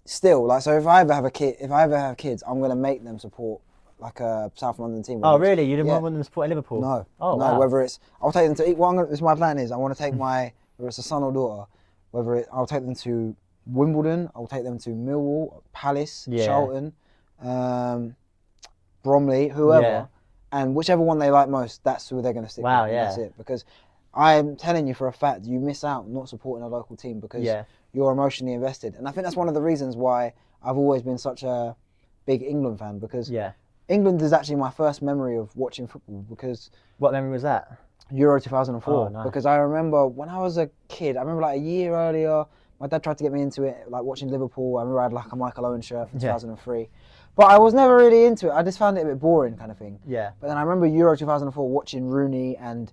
still, like, so if I ever have kids, I'm gonna make them support like a South London team. Oh, really? You didn't want them to support Liverpool? No. Oh, no. wow. Whether it's, I'll take them to eat. My plan is, I want to take whether it's a son or daughter, I'll take them to Wimbledon, I'll take them to Millwall, Palace, Charlton, Bromley, whoever, and whichever one they like most, that's who they're going to stick with. That's it. Because I'm telling you for a fact, you miss out not supporting a local team, because you're emotionally invested. And I think that's one of the reasons why I've always been such a big England fan, because England is actually my first memory of watching football. Because what memory was that? Euro 2004. Oh, nice. Because I remember when I was a kid, I remember like a year earlier, my dad tried to get me into it, like watching Liverpool. I remember I had like a Michael Owen shirt from 2003. But I was never really into it. I just found it a bit boring, kind of thing. But then I remember Euro 2004 watching Rooney, and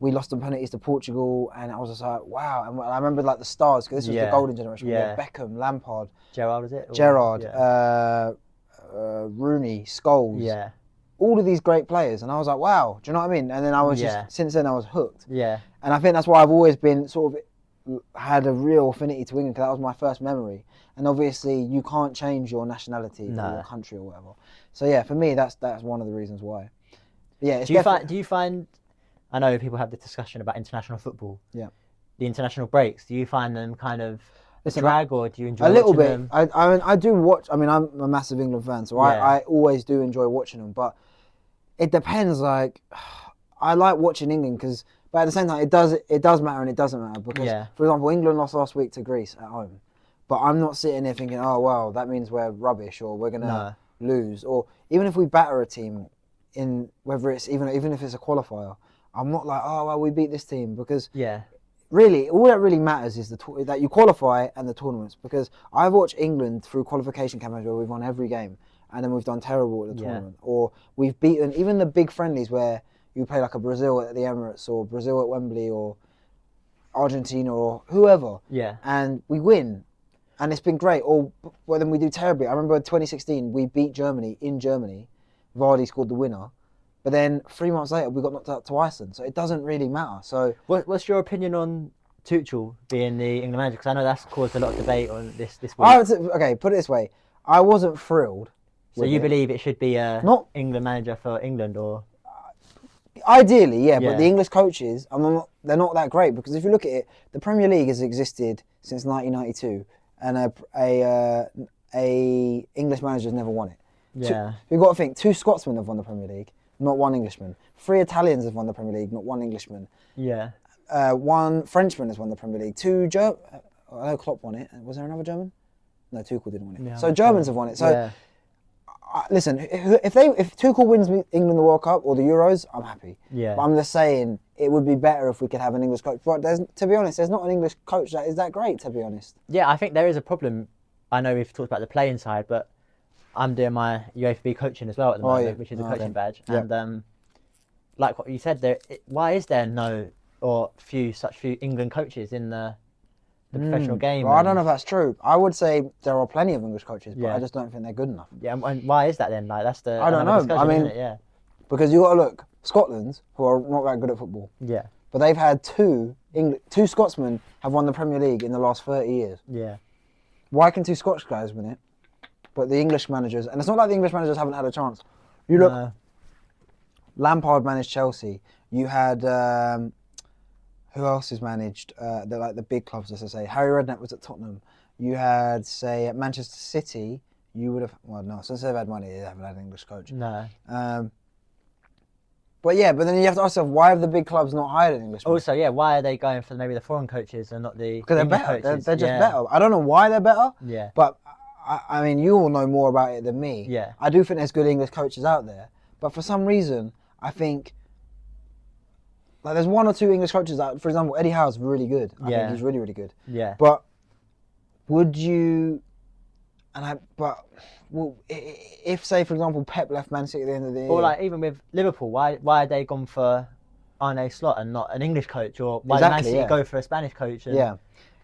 we lost on penalties to Portugal, and I was just like, wow. And I remember like the stars, because this was the golden generation. We had Beckham, Lampard, Gerrard, was it? Gerrard, Rooney, Scholes. All of these great players, and I was like, wow. Do you know what I mean? And then I was since then I was hooked. And I think that's why I've always been sort of had a real affinity to England, because that was my first memory. And obviously, you can't change your nationality or your country or whatever. So yeah, for me, that's one of the reasons why. But yeah, do you find? I know people have the discussion about international football. The international breaks. Do you find them kind of a drag, or do you enjoy a little bit? Them? I do watch. I mean, I'm a massive England fan, so I always do enjoy watching them. But it depends. Like, I like watching England because But at the same time, it does matter and it doesn't matter because, for example, England lost last week to Greece at home. But I'm not sitting there thinking, oh, well, that means we're rubbish or we're going to lose. Or even if we batter a team, in whether it's even if it's a qualifier, I'm not like, oh, well, we beat this team. Because really, all that really matters is that you qualify and the tournaments. Because I've watched England through qualification campaigns where we've won every game and then we've done terrible at the tournament. Or we've beaten even the big friendlies where you play like a Brazil at the Emirates or Brazil at Wembley or Argentina or whoever. Yeah. And we win. And it's been great. Or well, then we do terribly. I remember in 2016, we beat Germany in Germany. Vardy scored the winner. But then 3 months later, we got knocked out to Iceland. So it doesn't really matter. So what's your opinion on Tuchel being the England manager? Because I know that's caused a lot of debate on this week. Okay, put it this way. I wasn't thrilled. So you believe it should be a not England manager for England or... Ideally, yeah, but the English coaches, they're not that great because if you look at it, the Premier League has existed since 1992, and a English manager's never won it. Yeah, you've got to think 2 Scotsmen have won the Premier League, not 1 Englishman. 3 Italians have won the Premier League, not 1 Englishman. Yeah. 1 Frenchman has won the Premier League. 2 German. I know Klopp won it. Was there another German? No, Tuchel didn't win it. Yeah, so Germans have won it. So. Yeah. Listen, if Tuchel wins England the World Cup or the Euros, I'm happy. Yeah. But I'm just saying it would be better if we could have an English coach. But to be honest, there's not an English coach that is that great. To be honest. Yeah, I think there is a problem. I know we've talked about the playing side, but I'm doing my UAFB coaching as well at the moment, which is a coaching badge. Yep. And like what you said, why is there no or such few England coaches in the professional game? Well, I don't know if that's true. I would say there are plenty of English coaches, but I just don't think they're good enough. Yeah, and why is that then? Like that's the I don't know. I mean, because you got to look Scotland, who are not that good at football. Yeah, but they've had 2 Scotsmen have won the Premier League in the last 30 years. Yeah, why can 2 Scottish guys win it, but the English managers? And it's not like the English managers haven't had a chance. You look, Lampard managed Chelsea. You had. Who else has managed the big clubs, as I say? Harry Redknapp was at Tottenham. You had, say, at Manchester City, you would have... Well, no, since they've had money, they haven't had an English coach. No. But then you have to ask yourself, why have the big clubs not hired an Englishman? Also, why are they going for maybe the foreign coaches and not the Because they're better. They're just better. I don't know why they're better. Yeah. But, I mean, you all know more about it than me. Yeah. I do think there's good English coaches out there. But for some reason, I think... Like there's 1 or 2 English coaches that, for example, Eddie Howe's really good. I think he's really, really good. Yeah. But would you? If say for example Pep left Man City at the end of the year, or like even with Liverpool, why had they gone for Arne Slot and not an English coach, or why did Man City go for a Spanish coach? And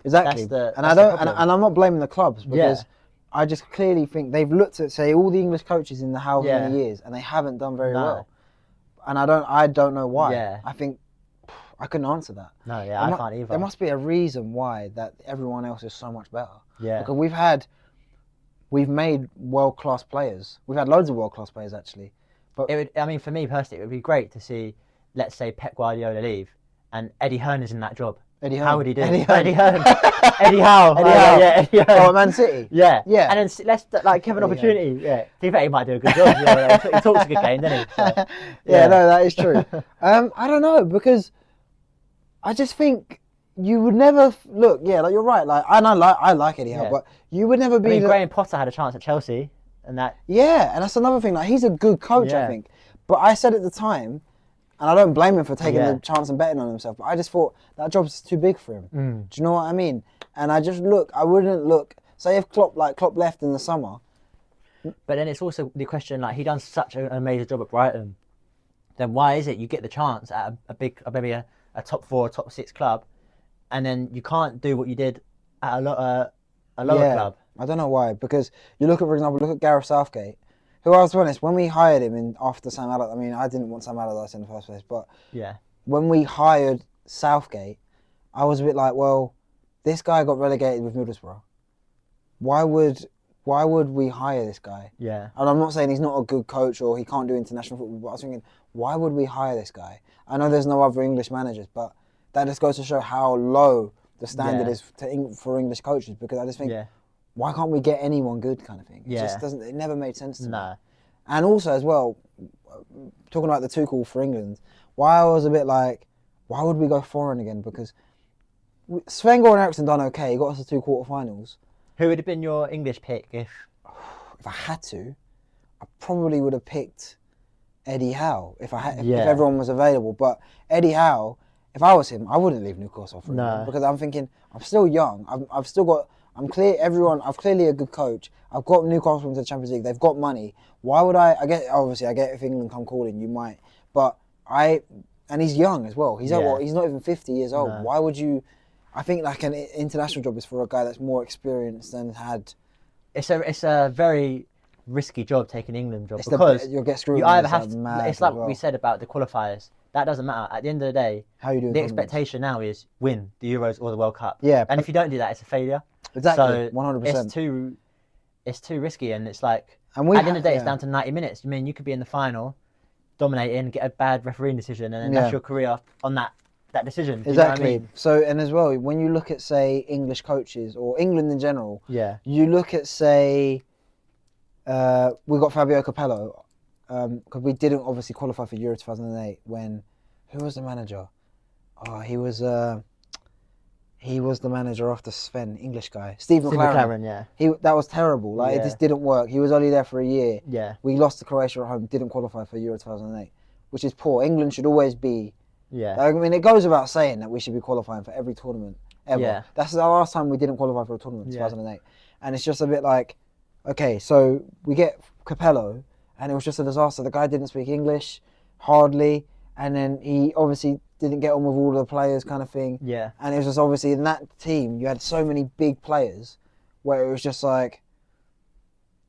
exactly. And I'm not blaming the clubs because I just clearly think they've looked at say all the English coaches in the however many years and they haven't done very well. And I don't know why. Yeah. I think. I couldn't answer that. No, I can't either. There must be a reason why that everyone else is so much better. Yeah. Because we've made world-class players. We've had loads of world-class players actually. But for me personally, it would be great to see, let's say, Pep Guardiola leave and Eddie Hearn is in that job. Eddie Hearn. How would he do? Eddie Hearn. Eddie Howe. Eddie Howe. Yeah, Eddie Hearn. Oh, Man City. Yeah. Yeah. And then let's give an opportunity. Yeah. Do you think he might do a good job? He talks a good game, doesn't he? So, no, that is true. I don't know because I just think you would never look. Yeah, like you're right. Like I like Eddie Howe, but you would never be. Graham Potter had a chance at Chelsea, and that. Yeah, and that's another thing. Like he's a good coach, I think. But I said at the time, and I don't blame him for taking the chance and betting on himself. But I just thought that job's too big for him. Do you know what I mean? And I wouldn't look. Say if Klopp left in the summer. But then it's also the question, like he done such an amazing job at Brighton. Then why is it you get the chance at maybe a top 4, top 6 club, and then you can't do what you did at a lower club? I don't know why. Because you for example, look at Gareth Southgate, who I was honest, when we hired him after Sam Allardyce, I mean, I didn't want Sam Allardyce in the first place, but when we hired Southgate, I was a bit like, well, this guy got relegated with Middlesbrough. Why would we hire this guy? Yeah. And I'm not saying he's not a good coach or he can't do international football, but I was thinking, why would we hire this guy? I know there's no other English managers, but that just goes to show how low the standard is for English coaches. Because I just think, why can't we get anyone good, kind of thing? It just doesn't. It never made sense to me. And also as well, talking about the Tuchel for England, why I was a bit like, why would we go foreign again? Because Sven-Göran Eriksson done okay. He got us to 2 quarterfinals. Who would have been your English pick if I had to? I probably would have picked Eddie Howe if everyone was available. But Eddie Howe, if I was him, I wouldn't leave Newcastle for him because I'm thinking I'm still young. I've still got. I'm clear. I've clearly a good coach. I've got Newcastle into the Champions League. They've got money. Why would I? I get if England come calling, you might. But and he's young as well. He's he's not even 50 years old. No. Why would you? I think like an international job is for a guy that's more experienced and had. It's a very risky job taking England job because you'll get screwed. You either have to. It's like we said about the qualifiers. That doesn't matter. At the end of the day, how you doing? The expectation now is win the Euros or the World Cup. Yeah. And if you don't do that, it's a failure. Exactly. So 100%. It's too risky, and it's like at the end of the day, it's down to 90 minutes. I mean, you could be in the final, dominating, get a bad refereeing decision, and then that's your career on that decision. Exactly. You know what I mean? So, and as well, when you look at say English coaches or England in general, you look at say we got Fabio Capello. Because we didn't obviously qualify for Euro 2008 when, who was the manager? Oh, he was the manager after Sven, English guy. Steve McLaren, yeah. That was terrible. Like it just didn't work. He was only there for a year. Yeah. We lost to Croatia at home, didn't qualify for Euro 2008, which is poor. England should always be. Yeah. I mean, it goes without saying that we should be qualifying for every tournament ever. Yeah. That's the last time we didn't qualify for a tournament, 2008. And it's just a bit like, okay, so we get Capello. And it was just a disaster. The guy didn't speak English, hardly. And then he obviously didn't get on with all the players kind of thing. Yeah. And it was just obviously in that team, you had so many big players where it was just like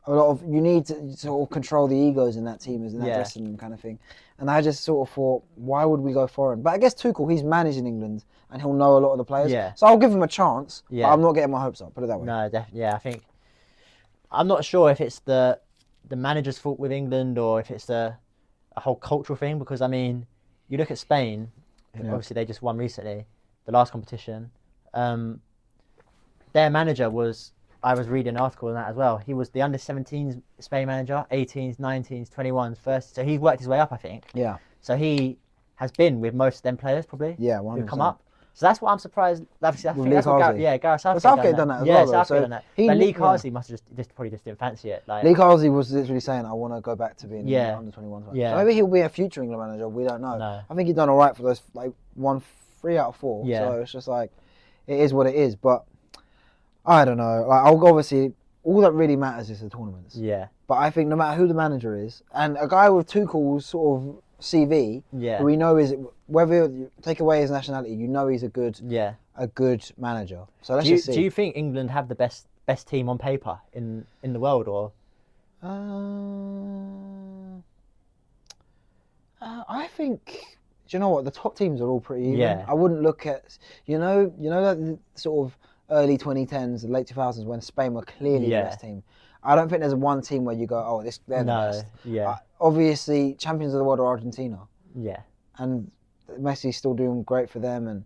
a lot of, you need to sort of control the egos in that team as in that dressing room kind of thing. And I just sort of thought, why would we go foreign? But I guess Tuchel, he's managing England and he'll know a lot of the players. Yeah. So I'll give him a chance, but I'm not getting my hopes up, put it that way. No, definitely. Yeah, I think, I'm not sure if it's the manager's fault with England or if it's a whole cultural thing, because I mean, you look at Spain, obviously they just won recently, the last competition. Their manager I was reading an article on that as well, he was the under-17s Spain manager, 18s, 19s, 21s, first, so he's worked his way up, I think. Yeah. So he has been with most of them players probably, 100%. who come up. So that's what I'm surprised. Obviously, Gareth Southgate done that as well. Yeah, Southgate done that. But Lee Carsley must have just probably didn't fancy it. Like, Lee Carsley was literally saying, "I want to go back to being under 21." Yeah. So maybe he'll be a future England manager. We don't know. No. I think he's done all right for those 3 out of 4. Yeah. So it's just like, it is what it is. But I don't know. Like, obviously, all that really matters is the tournaments. Yeah. But I think no matter who the manager is, and a guy with Tuchel's sort of CV, who we know is, whether you take away his nationality, you know he's a good manager. So let's just see. Do you think England have the best team on paper in the world, or? I think. Do you know what? The top teams are all pretty even. Yeah. I wouldn't look at that sort of early 2010s, late 2000s when Spain were clearly the best team. I don't think there's one team where you go, oh, they're the best. Yeah. Obviously, champions of the world are Argentina. Yeah. And Messi's still doing great for them.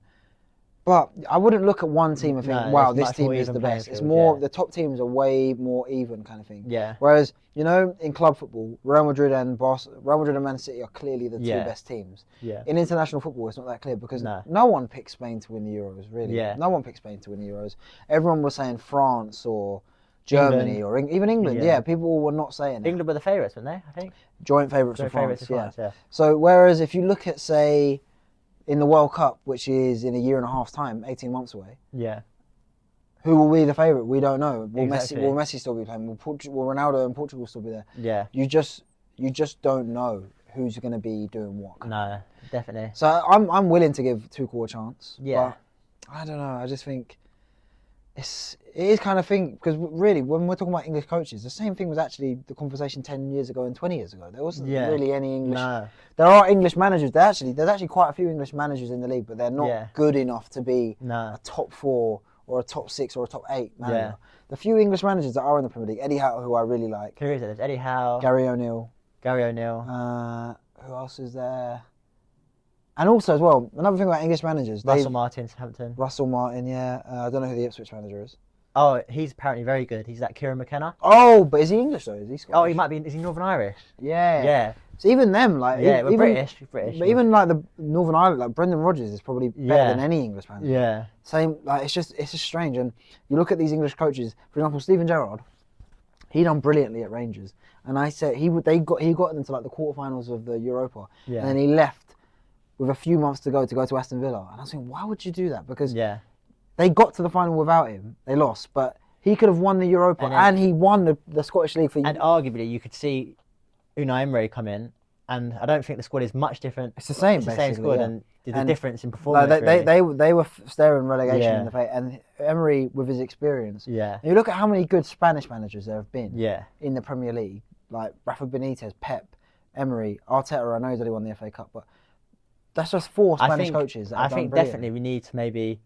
But I wouldn't look at one team and think, wow, this team is the best. It's more, the top teams are way more even kind of thing. Yeah. Whereas, in club football, Real Madrid and Man City are clearly the 2 best teams. Yeah. In international football, it's not that clear because no one picked Spain to win the Euros, really. Yeah. No one picked Spain to win the Euros. Everyone was saying France or Germany or even England. Yeah, people were not saying that. England were the favourites, weren't they, I think? Joint favourites of France, yeah. So whereas if you look at, say, in the World Cup, which is in a year and a half's time, 18 months away. Yeah. Who will be the favourite? We don't know. Will Exactly. Messi still be playing? Will Ronaldo and Portugal still be there? Yeah. You just don't know who's going to be doing what. No, definitely. So I'm willing to give Tuchel a chance. Yeah. But I don't know. I just think it is kind of thing, because really when we're talking about English coaches, the same thing was actually the conversation 10 years ago and 20 years ago. There wasn't really any English. No. There are English managers. There's actually quite a few English managers in the league, but they're not good enough to be a top 4 or a top 6 or a top 8 manager. Yeah. The few English managers that are in the Premier League, Eddie Howe, who I really like. Who is it? There's Eddie Howe. Gary O'Neill. Who else is there? And also as well, another thing about English managers. Russell Martin, Southampton. Russell Martin, yeah. I don't know who the Ipswich manager is. Oh, he's apparently very good. He's that Kieran McKenna. Oh, but is he English though? Is he Scottish? Oh, he might be. Is he Northern Irish? Yeah. Yeah. So even them, like, Yeah, we're even British. but even like the Northern Ireland, like Brendan Rodgers is probably better than any English manager. Yeah. Same, like it's just strange. And you look at these English coaches, for example, Steven Gerrard, he done brilliantly at Rangers, and I said he got them to like the quarterfinals of the Europa, Yeah. and then he left with a few months to go to Aston Villa, and I was thinking, why would you do that? Because they got to the final without him, they lost, but he could have won the Europa, and he won the Scottish League for. And arguably, you could see Unai Emery come in. And I don't think the squad is much different. It's the same, it's the same squad, and the difference in performance. Like they were staring relegation in the face, and Emery with his experience. Yeah. And you look at how many good Spanish managers there have been. Yeah. In the Premier League, like Rafa Benitez, Pep, Emery, Arteta. I know he's only won the FA Cup, but that's just 4 Spanish coaches. I think definitely we need to maybe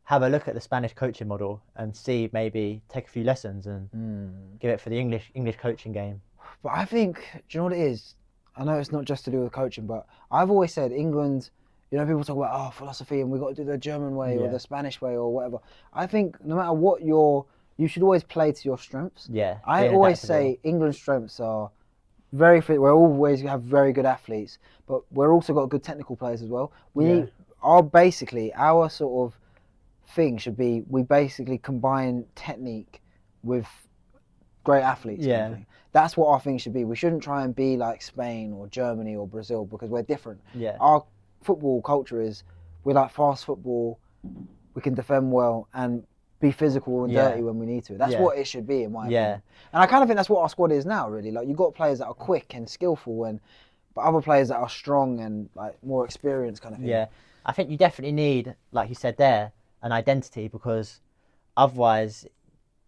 have a look at the Spanish coaching model and see maybe take a few lessons and give it for the English coaching game. But I think, do you know what it is? I know it's not just to do with coaching, but I've always said England, you know, people talk about, philosophy and we've got to do the German way or the Spanish way or whatever. I think no matter what you should always play to your strengths. Yeah. I always say England's strengths are very fit. We always have very good athletes, but we're also got good technical players as well. Our sort of thing should be, we basically combine technique with great athletes. Yeah. Kind of thing. That's what our thing should be. We shouldn't try and be like Spain or Germany or Brazil because we're different. Yeah. Our football culture is, we like fast football, we can defend well and be physical and dirty when we need to. That's what it should be, in my opinion. And I kind of think that's what our squad is now, really. Like, you've got players that are quick and skillful, but other players that are strong and like more experienced, kind of thing. Yeah. I think you definitely need, like you said there, an identity, because otherwise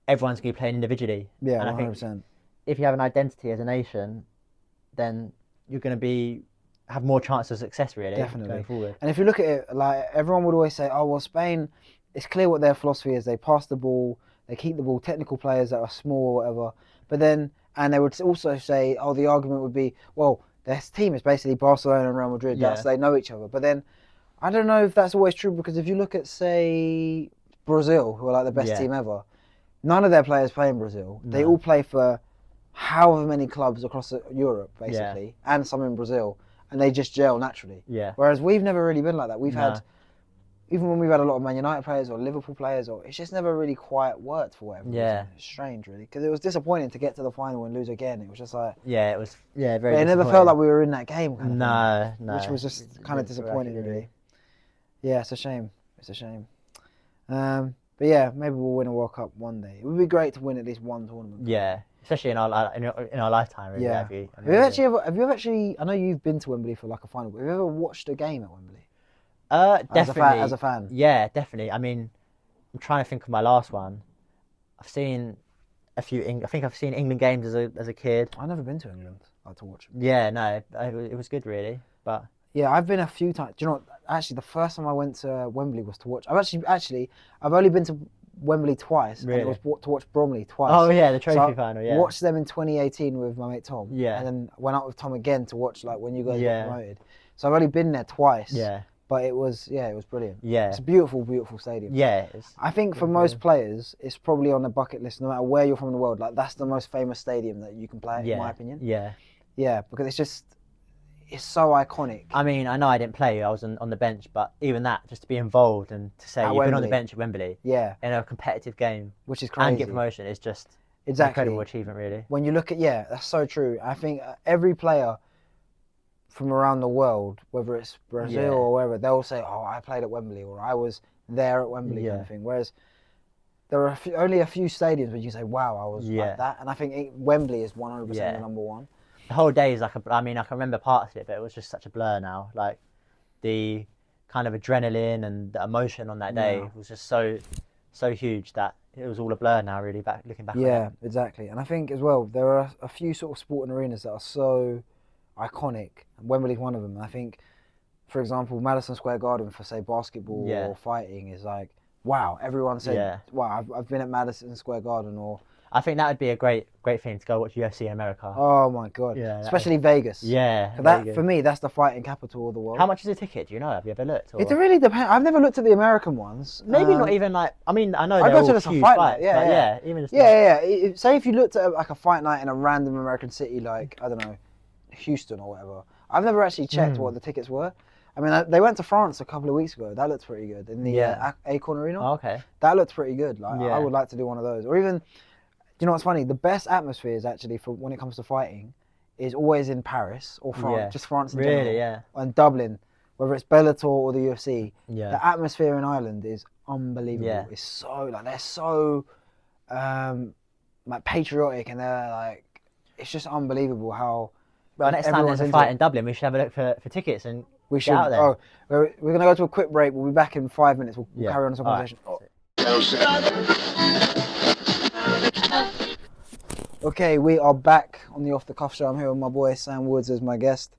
everyone's going to be playing individually. Yeah, and 100%. If you have an identity as a nation, then you're going to have more chance of success, really. Definitely. Going forward. And if you look at it, like, everyone would always say, oh, well, Spain, it's clear what their philosophy is. They pass the ball, they keep the ball, technical players that are small or whatever. But then, and they would also say, oh, the argument would be, well, their team is basically Barcelona and Real Madrid. That's, they know each other. But then, I don't know if that's always true, because if you look at, say, Brazil, who are like the best team ever, none of their players play in Brazil. No. They all play for however many clubs across Europe, basically, and some in Brazil, and they just gel naturally. Yeah. Whereas we've never really been like that. We've had, even when we've had a lot of Man United players or Liverpool players, it's just never really quite worked for whatever reason. It's strange, really, because it was disappointing to get to the final and lose again. It was just like... Yeah, it was very It never felt like we were in that game, kind of thing, No. Which was just kind of disappointing, really. Yeah, it's a shame. It's a shame. But yeah, maybe we'll win a World Cup one day. It would be great to win at least one tournament. Yeah, especially in our lifetime. Really, yeah. Have you ever actually? I know you've been to Wembley for like a final, but have you ever watched a game at Wembley? Definitely. As a fan. Yeah, definitely. I mean, I'm trying to think of my last one. I've seen a few. I think I've seen England games as a kid. I've never been to England. Like to watch them. Yeah, no, it was good, really. But yeah, I've been a few times. Do you know what? Actually, the first time I went to Wembley was to watch. I've only been to Wembley twice. Really? And it was to watch Bromley twice. Oh yeah, the trophy final. Yeah. Watched them in 2018 with my mate Tom. Yeah. And then went out with Tom again to watch like when you guys got promoted. So I've only been there twice. Yeah. But it was brilliant. Yeah. It's a beautiful, beautiful stadium. Yeah. I think for most players, it's probably on the bucket list, no matter where you're from in the world. Like, that's the most famous stadium that you can play at, in my opinion. Yeah. Yeah, because it's so iconic. I mean, I know I didn't play, I was on the bench, but even that, just to be involved and to say you've been on the bench at Wembley in a competitive game, which is crazy, and get promotion, is just an incredible achievement, really. When you look at, that's so true. I think every player from around the world, whether it's Brazil or wherever, they'll say, oh, I played at Wembley, or I was there at Wembley, kind of thing. Whereas there are only a few stadiums where you can say, wow, I was like that. And I think Wembley is 100% the number one. The whole day is like I can remember parts of it, but it was just such a blur now. Like, the kind of adrenaline and the emotion on that day was just so huge that it was all a blur now, really, looking back on it. Yeah, exactly. And I think as well, there are a few sort of sporting arenas that are so iconic. Wembley's one of them. I think, for example, Madison Square Garden for, say, basketball or fighting is like, wow, everyone said, wow, I've been at Madison Square Garden, or I think that would be a great thing to go watch UFC in America. Oh my god! Yeah, especially Vegas. Yeah, That for me, that's the fighting capital of the world. How much is a ticket? Do you know? Have you ever looked? Or? It really depends. I've never looked at the American ones. Maybe not even like. I mean, I know I they're go to all just a huge fight fights, night. Yeah, but yeah, even just Say if you looked at like a fight night in a random American city, like I don't know, Houston or whatever. I've never actually checked what the tickets were. I mean, they went to France a couple of weeks ago. That looked pretty good in the Acorn Arena. Oh, okay. That looked pretty good. Like I would like to do one of those, or even. You know what's funny? The best atmospheres actually for when it comes to fighting is always in Paris or France, just France in general. Really, yeah. And Dublin, whether it's Bellator or the UFC. Yeah. The atmosphere in Ireland is unbelievable. Yeah. It's so like they're so like patriotic and they're like it's just unbelievable how. Well, next time there's a fight in Dublin, we should have a look for tickets and we should. Out there. Oh, we're gonna go to a quick break. We'll be back in 5 minutes. We'll carry on this conversation. Right. Okay, we are back on the Off the Cuff show. I'm here with my boy Sam Woods as my guest.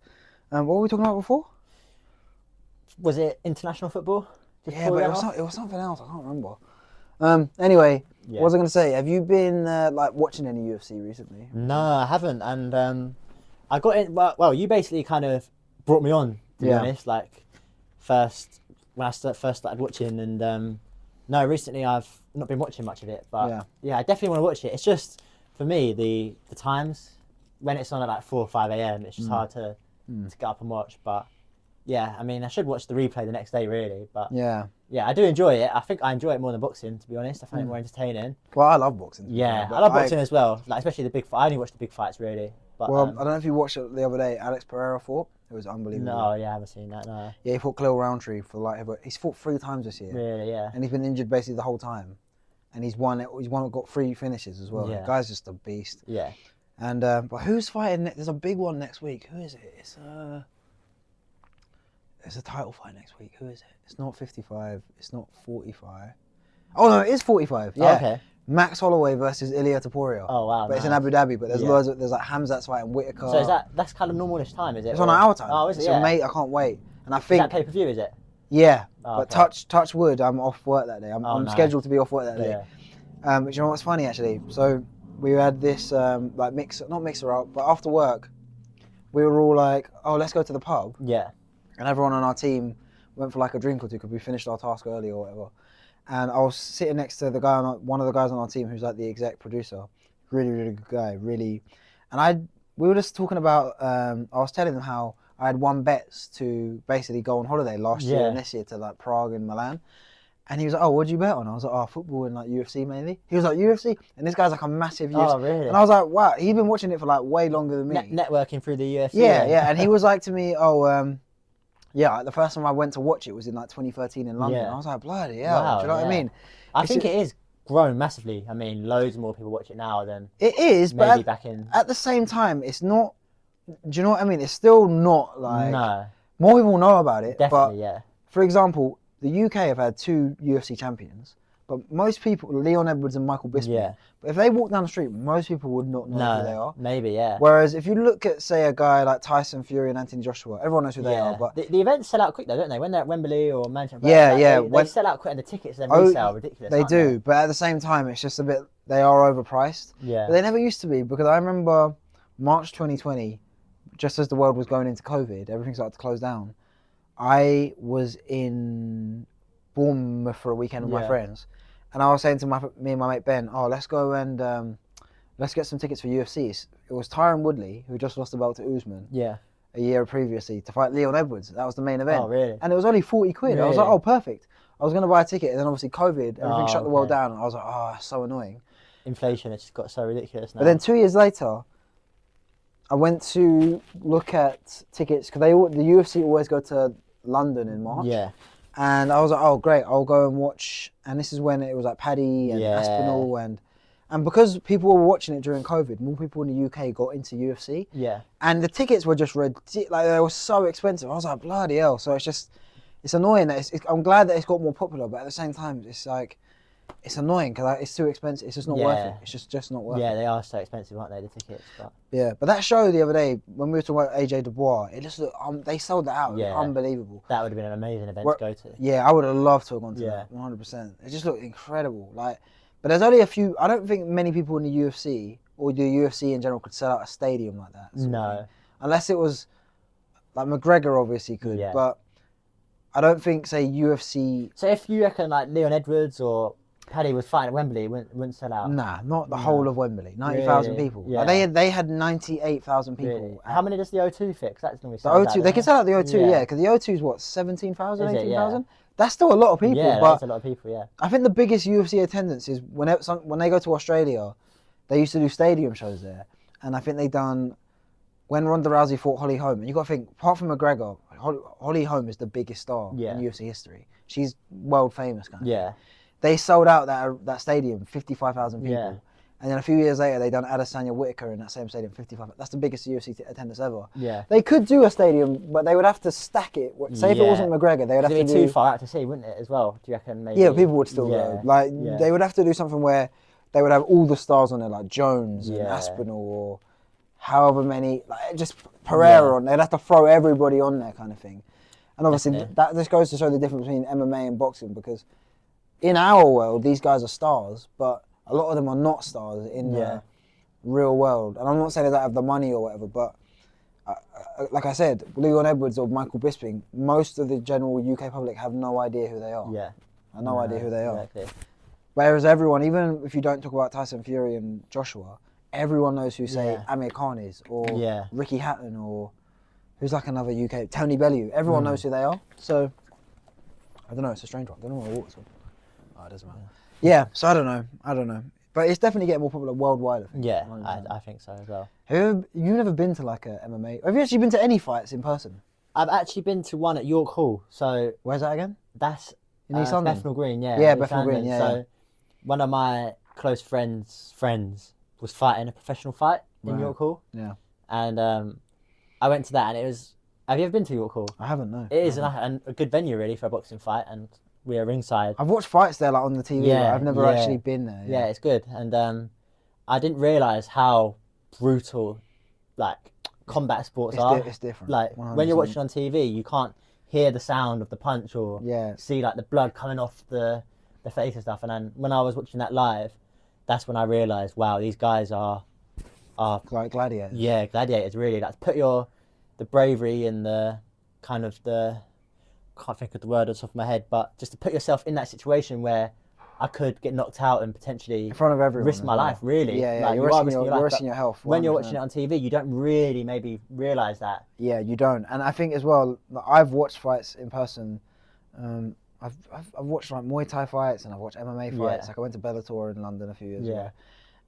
What were we talking about before? Was it international football? Yeah, but it was something else. I can't remember. Anyway, what was I going to say? Have you been like watching any UFC recently? No, I haven't. And I got in. Well, you basically kind of brought me on. To be honest, like when I first started watching, and no, recently I've not been watching much of it. But yeah, I definitely want to watch it. It's just. For me, the times when it's on at like 4 or 5 a.m, it's just hard to get up and watch. But yeah, I mean, I should watch the replay the next day, really. But yeah, I do enjoy it. I think I enjoy it more than boxing, to be honest. I find it more entertaining. Well, I love boxing. Yeah, I love boxing as well. Like especially the big fight. I only watch the big fights, really. But I don't know if you watched it the other day. Alex Pereira fought. It was unbelievable. No, yeah, I haven't seen that. No. Yeah, he fought Khalil Roundtree for the light heavyweight. He's fought 3 times this year. Really, yeah. And he's been injured basically the whole time. And he's got 3 finishes as well. Yeah. The guy's just a beast. Yeah. And but who's fighting? There's a big one next week. Who is it? There's a title fight next week. Who is it? It's not 55. It's not 45. Oh no, it is 45. Yeah. Okay. Max Holloway versus Ilia Topuria. Oh wow. But it's in Abu Dhabi. But there's loads of like Hamzat's fighting Whitaker. So that's kind of normalish time, is it? It's on our time. Oh, is it? So mate, I can't wait. And I think is that pay-per-view, is it? Yeah, but touch wood, I'm off work that day. I'm scheduled to be off work that day. Yeah. But you know what's funny actually? So we had this like not mixer up, but after work, we were all like, oh, let's go to the pub. Yeah. And everyone on our team went for like a drink or two because we finished our task early or whatever. And I was sitting next to one of the guys on our team who's like the exec producer, really good guy, really. And we were just talking about. I was telling them how I had won bets to basically go on holiday last year and this year to like Prague and Milan. And he was like, oh, what did you bet on? I was like, oh, football and like UFC mainly. He was like, UFC? And this guy's like a massive UFC. Oh, really? And I was like, wow, he'd been watching it for like way longer than me. Networking through the UFC. Yeah. And he was like to me, oh, the first time I went to watch it was in like 2013 in London. I was like, bloody hell, wow, do you know what I mean? I think it is grown massively. I mean, loads more people watch it now than it is, maybe but back in. At the same time, it's not. Do you know what I mean? It's still not like. No. More people know about it. Definitely, but, yeah. For example, the UK have had 2 UFC champions, but most people, Leon Edwards and Michael Bisping. Yeah. But if they walk down the street, most people would not know who they are. Maybe, yeah. Whereas if you look at, say, a guy like Tyson Fury and Anthony Joshua, everyone knows who they are. But the events sell out quick though, don't they? When they're at Wembley or Manchester. They sell out quick, and the tickets then resell ridiculous. They do, but at the same time, it's just a bit. They are overpriced. Yeah. But they never used to be, because I remember March 2020, just as the world was going into COVID, everything started to close down. I was in Bournemouth for a weekend with my friends, and I was saying to me and my mate Ben, oh, let's go and let's get some tickets for UFC. It was Tyron Woodley, who just lost the belt to Usman a year previously, to fight Leon Edwards. That was the main event. Oh, really? And it was only 40 quid. Really? I was like, oh, perfect. I was going to buy a ticket, and then obviously COVID, everything shut the world down, and I was like, oh, that's so annoying. Inflation, it's just got so ridiculous now. But then 2 years later, I went to look at tickets, because the UFC always go to London in March. Yeah. And I was like, oh, great, I'll go and watch. And this is when it was like Paddy and Aspinall. And because people were watching it during COVID, more people in the UK got into UFC. Yeah. And the tickets were just like, they were so expensive. I was like, bloody hell. So it's annoying that I'm glad that it's got more popular, but at the same time, it's like, it's annoying because it's too expensive. It's just not worth it. It's just not worth it. Yeah, they are so expensive, aren't they, the tickets? But... Yeah, but that show the other day, when we were talking about AJ Dubois, it just looked, they sold that out. Yeah. Unbelievable. That would have been an amazing event to go to. Yeah, I would have loved to have gone to that, 100%. It just looked incredible. Like, But there's only a few. I don't think many people in the UFC or the UFC in general could sell out a stadium like that. No. Unless it was like McGregor, obviously could, but I don't think, say, UFC. So if you reckon like Leon Edwards or Paddy was fighting at Wembley, wouldn't sell out. Nah, not the whole of Wembley. 90,000 people. Yeah. Like they had 98,000 people. Really? How many does the O2 fix? That's normally the O2. They can sell out the O2, yeah, because the O2 is what, 17,000, 18,000. Yeah. That's still a lot of people. Yeah, but that's a lot of people. Yeah. I think the biggest UFC attendance is when they go to Australia, they used to do stadium shows there, and I think they done when Ronda Rousey fought Holly Holm. And you got to think, apart from McGregor, Holly Holm is the biggest star in UFC history. She's world famous, kind of. Yeah. They sold out that stadium, 55,000 people. Yeah. And then a few years later, they done Adesanya Whitaker in that same stadium, 55. That's the biggest UFC attendance ever. Yeah. They could do a stadium, but they would have to stack it. Say if it wasn't McGregor, they would have to do... too far out to see, wouldn't it, as well? Do you reckon maybe? Yeah, people would still go. Like, they would have to do something where they would have all the stars on there, like Jones and Aspinall or however many, like just Pereira on. They'd have to throw everybody on there, kind of thing. And obviously, that just goes to show the difference between MMA and boxing, because in our world, these guys are stars, but a lot of them are not stars in the real world. And I'm not saying they don't have the money or whatever, but like I said, Leon Edwards or Michael Bisping, most of the general UK public have no idea who they are. Yeah. Have no idea who they are. Exactly. Whereas everyone, even if you don't talk about Tyson Fury and Joshua, everyone knows who, say, Amir Khan is, or Ricky Hatton, or who's like another UK, Tony Bellew. Everyone knows who they are. So, I don't know, it's a strange one. I don't know what water's on. Oh, it doesn't matter. Yeah, so I don't know. But it's definitely getting more popular worldwide, I think. Yeah, I think so as well. You've never been to like a MMA? Have you actually been to any fights in person? I've actually been to one at York Hall. So where's that again? That's in East London. Bethnal Green, yeah. Yeah, Bethnal Green, yeah. So one of my close friends was fighting a professional fight in York Hall. Yeah. And I went to that, and it was. Have you ever been to York Hall? I haven't, no. It is a good venue really for a boxing fight, and we are ringside. I've watched fights there like on the TV, but I've never actually been there. Yeah, it's good. And I didn't realise how brutal like combat sports are. It's different. Like 100%. When you're watching on TV, you can't hear the sound of the punch or see like the blood coming off the face and stuff. And then when I was watching that live, that's when I realised, wow, these guys are like gladiators. Yeah, gladiators really. Like put the bravery and the kind of can't think of the word off the top of my head, but just to put yourself in that situation where I could get knocked out and potentially in front of everyone, risk my life, really. Yeah, like, you're risking your health. 100%. When you're watching it on TV, you don't really maybe realise that. Yeah, you don't. And I think as well, I've watched fights in person. I've watched like Muay Thai fights and I've watched MMA fights. Like I went to Bellator in London a few years ago.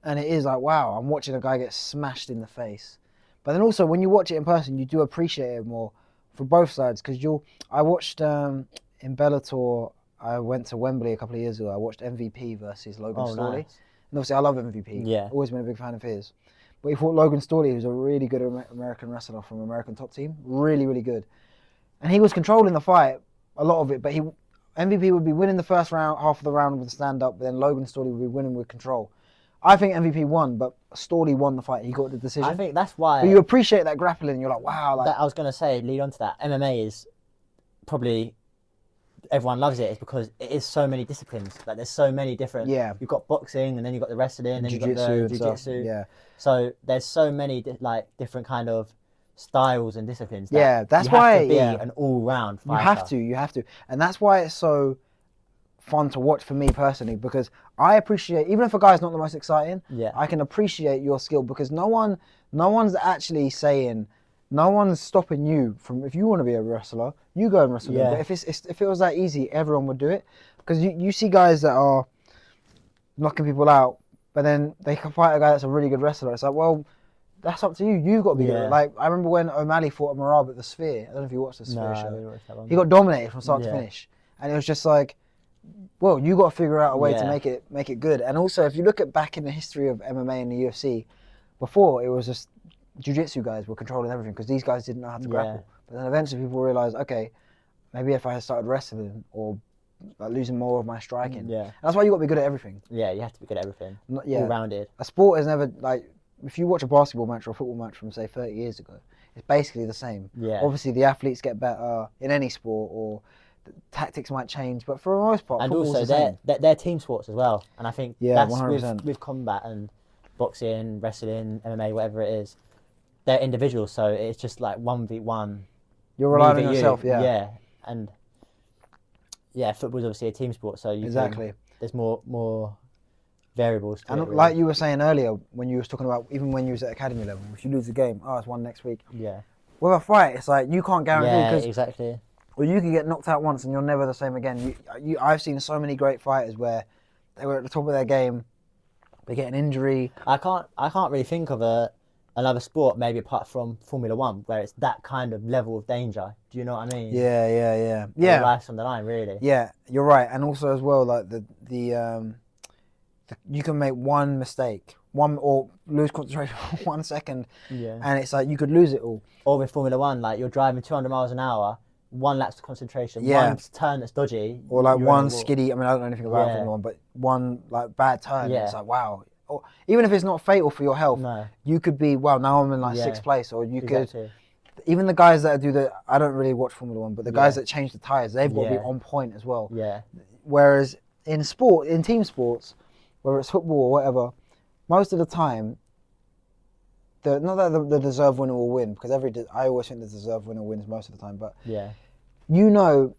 And it is like, wow, I'm watching a guy get smashed in the face. But then also when you watch it in person, you do appreciate it more for both sides, because I watched in Bellator. I went to Wembley a couple of years ago. I watched MVP versus Logan Storley. Nice. And obviously I love MVP. Yeah. Always been a big fan of his. But he fought Logan Storley, who's a really good American wrestler from American Top Team. Really, really good. And he was controlling the fight, a lot of it, but MVP would be winning the first round, half of the round with a stand-up, but then Logan Storley would be winning with control. I think MVP won, but Storley won the fight. He got the decision. I think that's why... But you appreciate that grappling. You're like, wow. Like, I was going to say, lead on to that. MMA is probably... Everyone loves it. It's because it is so many disciplines. Like there's so many different... Yeah. You've got boxing, and then you've got the wrestling, and then you've got the jiu-jitsu. Yeah. So there's so many different kind of styles and disciplines. That's why... You have to be an all-round fighter. You have to. And that's why it's so fun to watch for me personally, because I appreciate, even if a guy's not the most exciting, I can appreciate your skill, because no one's actually saying, no one's stopping you from, if you want to be a wrestler, you go and wrestle. But if it was that easy, everyone would do it. Because you see guys that are knocking people out, but then they can fight a guy that's a really good wrestler. It's like, well, that's up to you. You've got to be good. Like, I remember when O'Malley fought Marab at the Sphere. I don't know if you watched the Sphere show. I didn't watch that one. He got dominated from start to finish. And it was just like, well, you got to figure out a way to make it good. And also, if you look at back in the history of MMA and the UFC, before it was just jiu-jitsu guys were controlling everything because these guys didn't know how to grapple. But then eventually people realised, okay, maybe if I had started wrestling or like losing more of my striking. And that's why you got to be good at everything. Yeah, you have to be good at everything. All-rounded. A sport is never, like, if you watch a basketball match or a football match from, say, 30 years ago, it's basically the same. Yeah. Obviously, the athletes get better in any sport, or tactics might change, but for the most part, and football's also the same. they're team sports as well. And I think Yeah, that's 100%. with combat and boxing, wrestling, MMA, whatever it is, they're individuals. So it's just like 1v1. You're relying on me v yourself, you. yeah. Yeah, and football's obviously a team sport, so there's more variables to it. And Really. like you were saying earlier, when you was talking about even when you was at academy level, if you lose the game, it's one next week. Yeah. With a fight, it's like you can't guarantee because exactly. well, you can get knocked out once and you're never the same again. I've seen so many great fighters where they were at the top of their game, they get an injury. I can't really think of another sport maybe apart from Formula One where it's that kind of level of danger. Do you know what I mean? Yeah. Life's on the line, really. Yeah, you're right, and also as well, like you can make one mistake, or lose concentration for 1 second, and it's like you could lose it all. Or with Formula One, like you're driving 200 miles an hour, one lapse of concentration, one turn that's dodgy, or like one skiddy. I mean, I don't know anything about Formula One, but one like bad turn, it's like wow. Or, even if it's not fatal for your health, you could be now I'm in like sixth place, or you could. Even the guys that do I don't really watch Formula One, but the guys that change the tires, they've got to be on point as well. Yeah. Whereas in team sports, whether it's football or whatever, most of the time, not that the deserved winner will win, because I always think the deserved winner wins most of the time, but the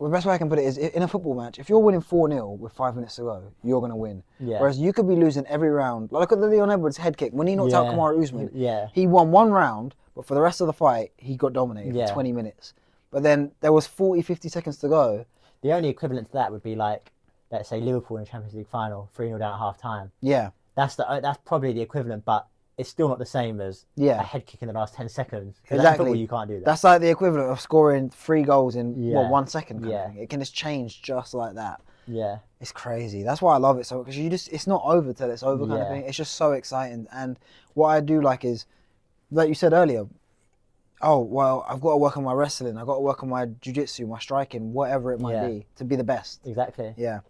best way I can put it is, in a football match, if you're winning 4-0 with 5 minutes to go, you're going to win. Yeah. Whereas you could be losing every round. Like, look at the Leon Edwards head kick. When he knocked out Kamaru Usman, he won one round, but for the rest of the fight, he got dominated for 20 minutes. But then there was 40, 50 seconds to go. The only equivalent to that would be like, let's say Liverpool in the Champions League final, 3-0 down at half time. Yeah. That's probably the equivalent, but it's still not the same as a head kick in the last 10 seconds. Exactly. Football, you can't do that. That's like the equivalent of scoring 3 goals in 1 second. It can just change just like that. Yeah. It's crazy. That's why I love it so, because it's not over till it's over kind of thing. It's just so exciting. And what I do like is, like you said earlier, I've got to work on my wrestling, I've got to work on my jiu-jitsu, my striking, whatever it might be, to be the best. Exactly. Yeah.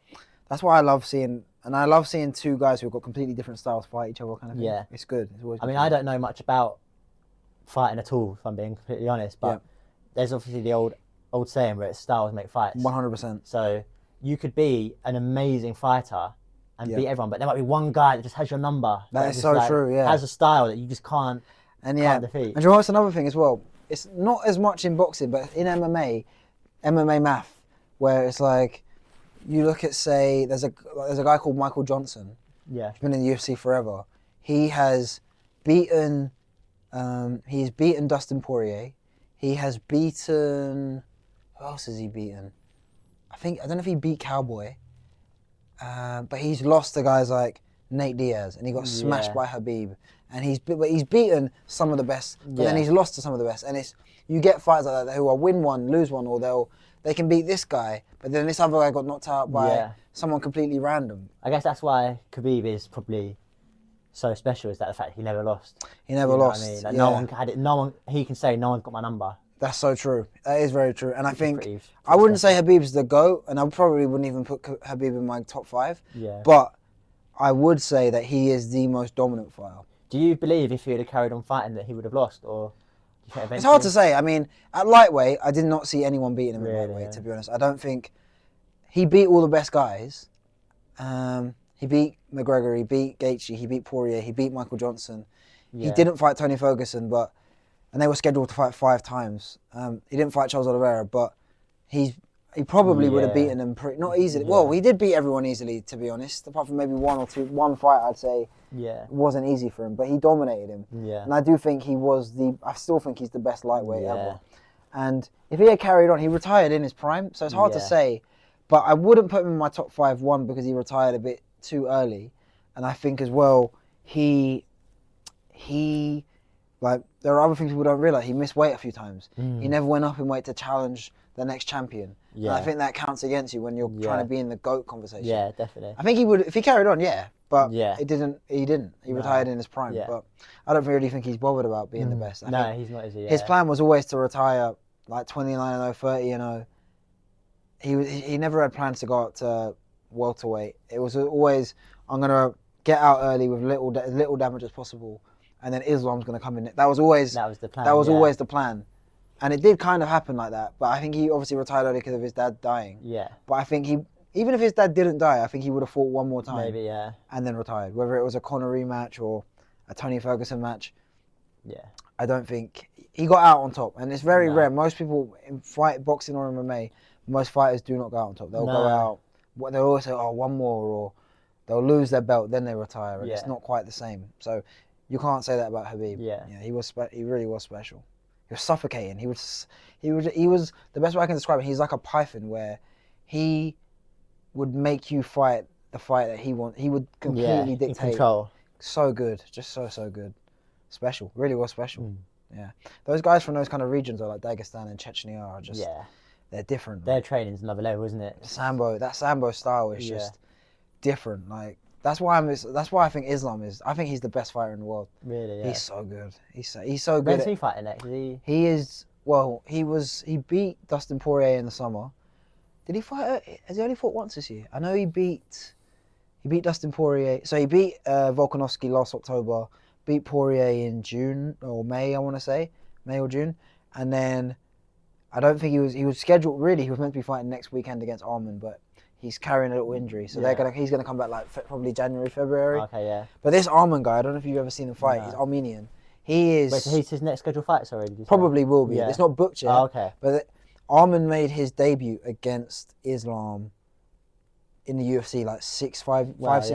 That's why I love seeing, and I love seeing two guys who've got completely different styles fight each other kind of thing. Yeah. It's good. It's always good. I mean, I don't know much about fighting at all, if I'm being completely honest, but there's obviously the old saying where it's styles make fights. 100%. So you could be an amazing fighter and beat everyone, but there might be one guy that just has your number. That is so true, yeah. Has a style that you just can't defeat. And you know what's another thing as well? It's not as much in boxing, but in MMA math, where it's like, you look at, say, there's a guy called Michael Johnson. Yeah. He's been in the UFC forever. He has beaten, he's beaten Dustin Poirier. He has beaten, who else has he beaten? I don't know if he beat Cowboy, but he's lost to guys like Nate Diaz, and he got smashed by Khabib. And he's beaten some of the best, but then he's lost to some of the best. And you get fights like that who will win one, lose one, or they can beat this guy, but then this other guy got knocked out by someone completely random. I guess that's why Khabib is probably so special, is that the fact he never lost. He never lost. I mean? Like no one had it. No one. He can say no one's got my number. That's so true. That is very true. And I think I wouldn't say Khabib's the GOAT, and I probably wouldn't even put Khabib in my top 5. Yeah. But I would say that he is the most dominant fighter. Do you believe if he had carried on fighting that he would have lost, or? It's hard to say. I mean, at lightweight, I did not see anyone beating him at lightweight, to be honest. I don't think he beat all the best guys. He beat McGregor, he beat Gaethje, he beat Poirier, he beat Michael Johnson. Yeah. He didn't fight Tony Ferguson, and they were scheduled to fight 5 times. He didn't fight Charles Oliveira, but he probably would have beaten him not easily. Yeah. Well, he did beat everyone easily, to be honest, apart from maybe one fight, I'd say. Yeah, wasn't easy for him, but he dominated him. Yeah, and I do think I still think he's the best lightweight ever. And if he had carried on, he retired in his prime, so it's hard to say. But I wouldn't put him in my top 5, one, because he retired a bit too early, and I think as well he like, there are other things people don't realise. He missed weight a few times. He never went up in weight to challenge the next champion. Yeah, and I think that counts against you when you're trying to be in the GOAT conversation. Yeah, definitely. I think he would if he carried on. Yeah. But he didn't. He retired in his prime. Yeah. But I don't really think he's bothered about being the best. No, he's not, is he? Yeah. His plan was always to retire like 29-0, 30-0. He never had plans to go up to welterweight. It was always, I'm going to get out early with little damage as possible, and then Islam's going to come in. That was always the plan. That was always the plan. And it did kind of happen like that. But I think he obviously retired early because of his dad dying. Yeah. But I think even if his dad didn't die, I think he would have fought one more time. Maybe, yeah. And then retired. Whether it was a Conor rematch or a Tony Ferguson match. Yeah. I don't think he got out on top. And it's very rare. Most people in boxing or MMA, most fighters do not go out on top. They'll go out. They'll always say, one more, or they'll lose their belt, then they retire. And it's not quite the same. So you can't say that about Khabib. Yeah. He really was special. He was suffocating. He was the best way I can describe it. He's like a python where he would make you fight the fight that he wants. He would completely dictate. In control. So good, just so good. Special, really was special. Yeah, those guys from those kind of regions are like Dagestan and Chechnya are just they're different. Their training's another level, isn't it? That Sambo style is just different. Like that's why I think Islam is. I think he's the best fighter in the world. Really, yeah. He's so good. He's so good. When's he fighting next? He is. Well, he beat Dustin Poirier in the summer. Did he fight? Has he only fought once this year? I know he beat Dustin Poirier. So he beat Volkanovski last October. Beat Poirier in June or May, I want to say, May or June, and then I don't think he was scheduled. Really, he was meant to be fighting next weekend against Arman, but he's carrying a little injury, so he's gonna come back like probably January, February. Okay, yeah. But this Arman guy, I don't know if you've ever seen him fight. No. He's Armenian. He is. Wait, so he's his next scheduled fight? Sorry, did you say? Probably will be. Yeah. It's not booked yet. Oh, okay. But Arman made his debut against Islam in the UFC like 6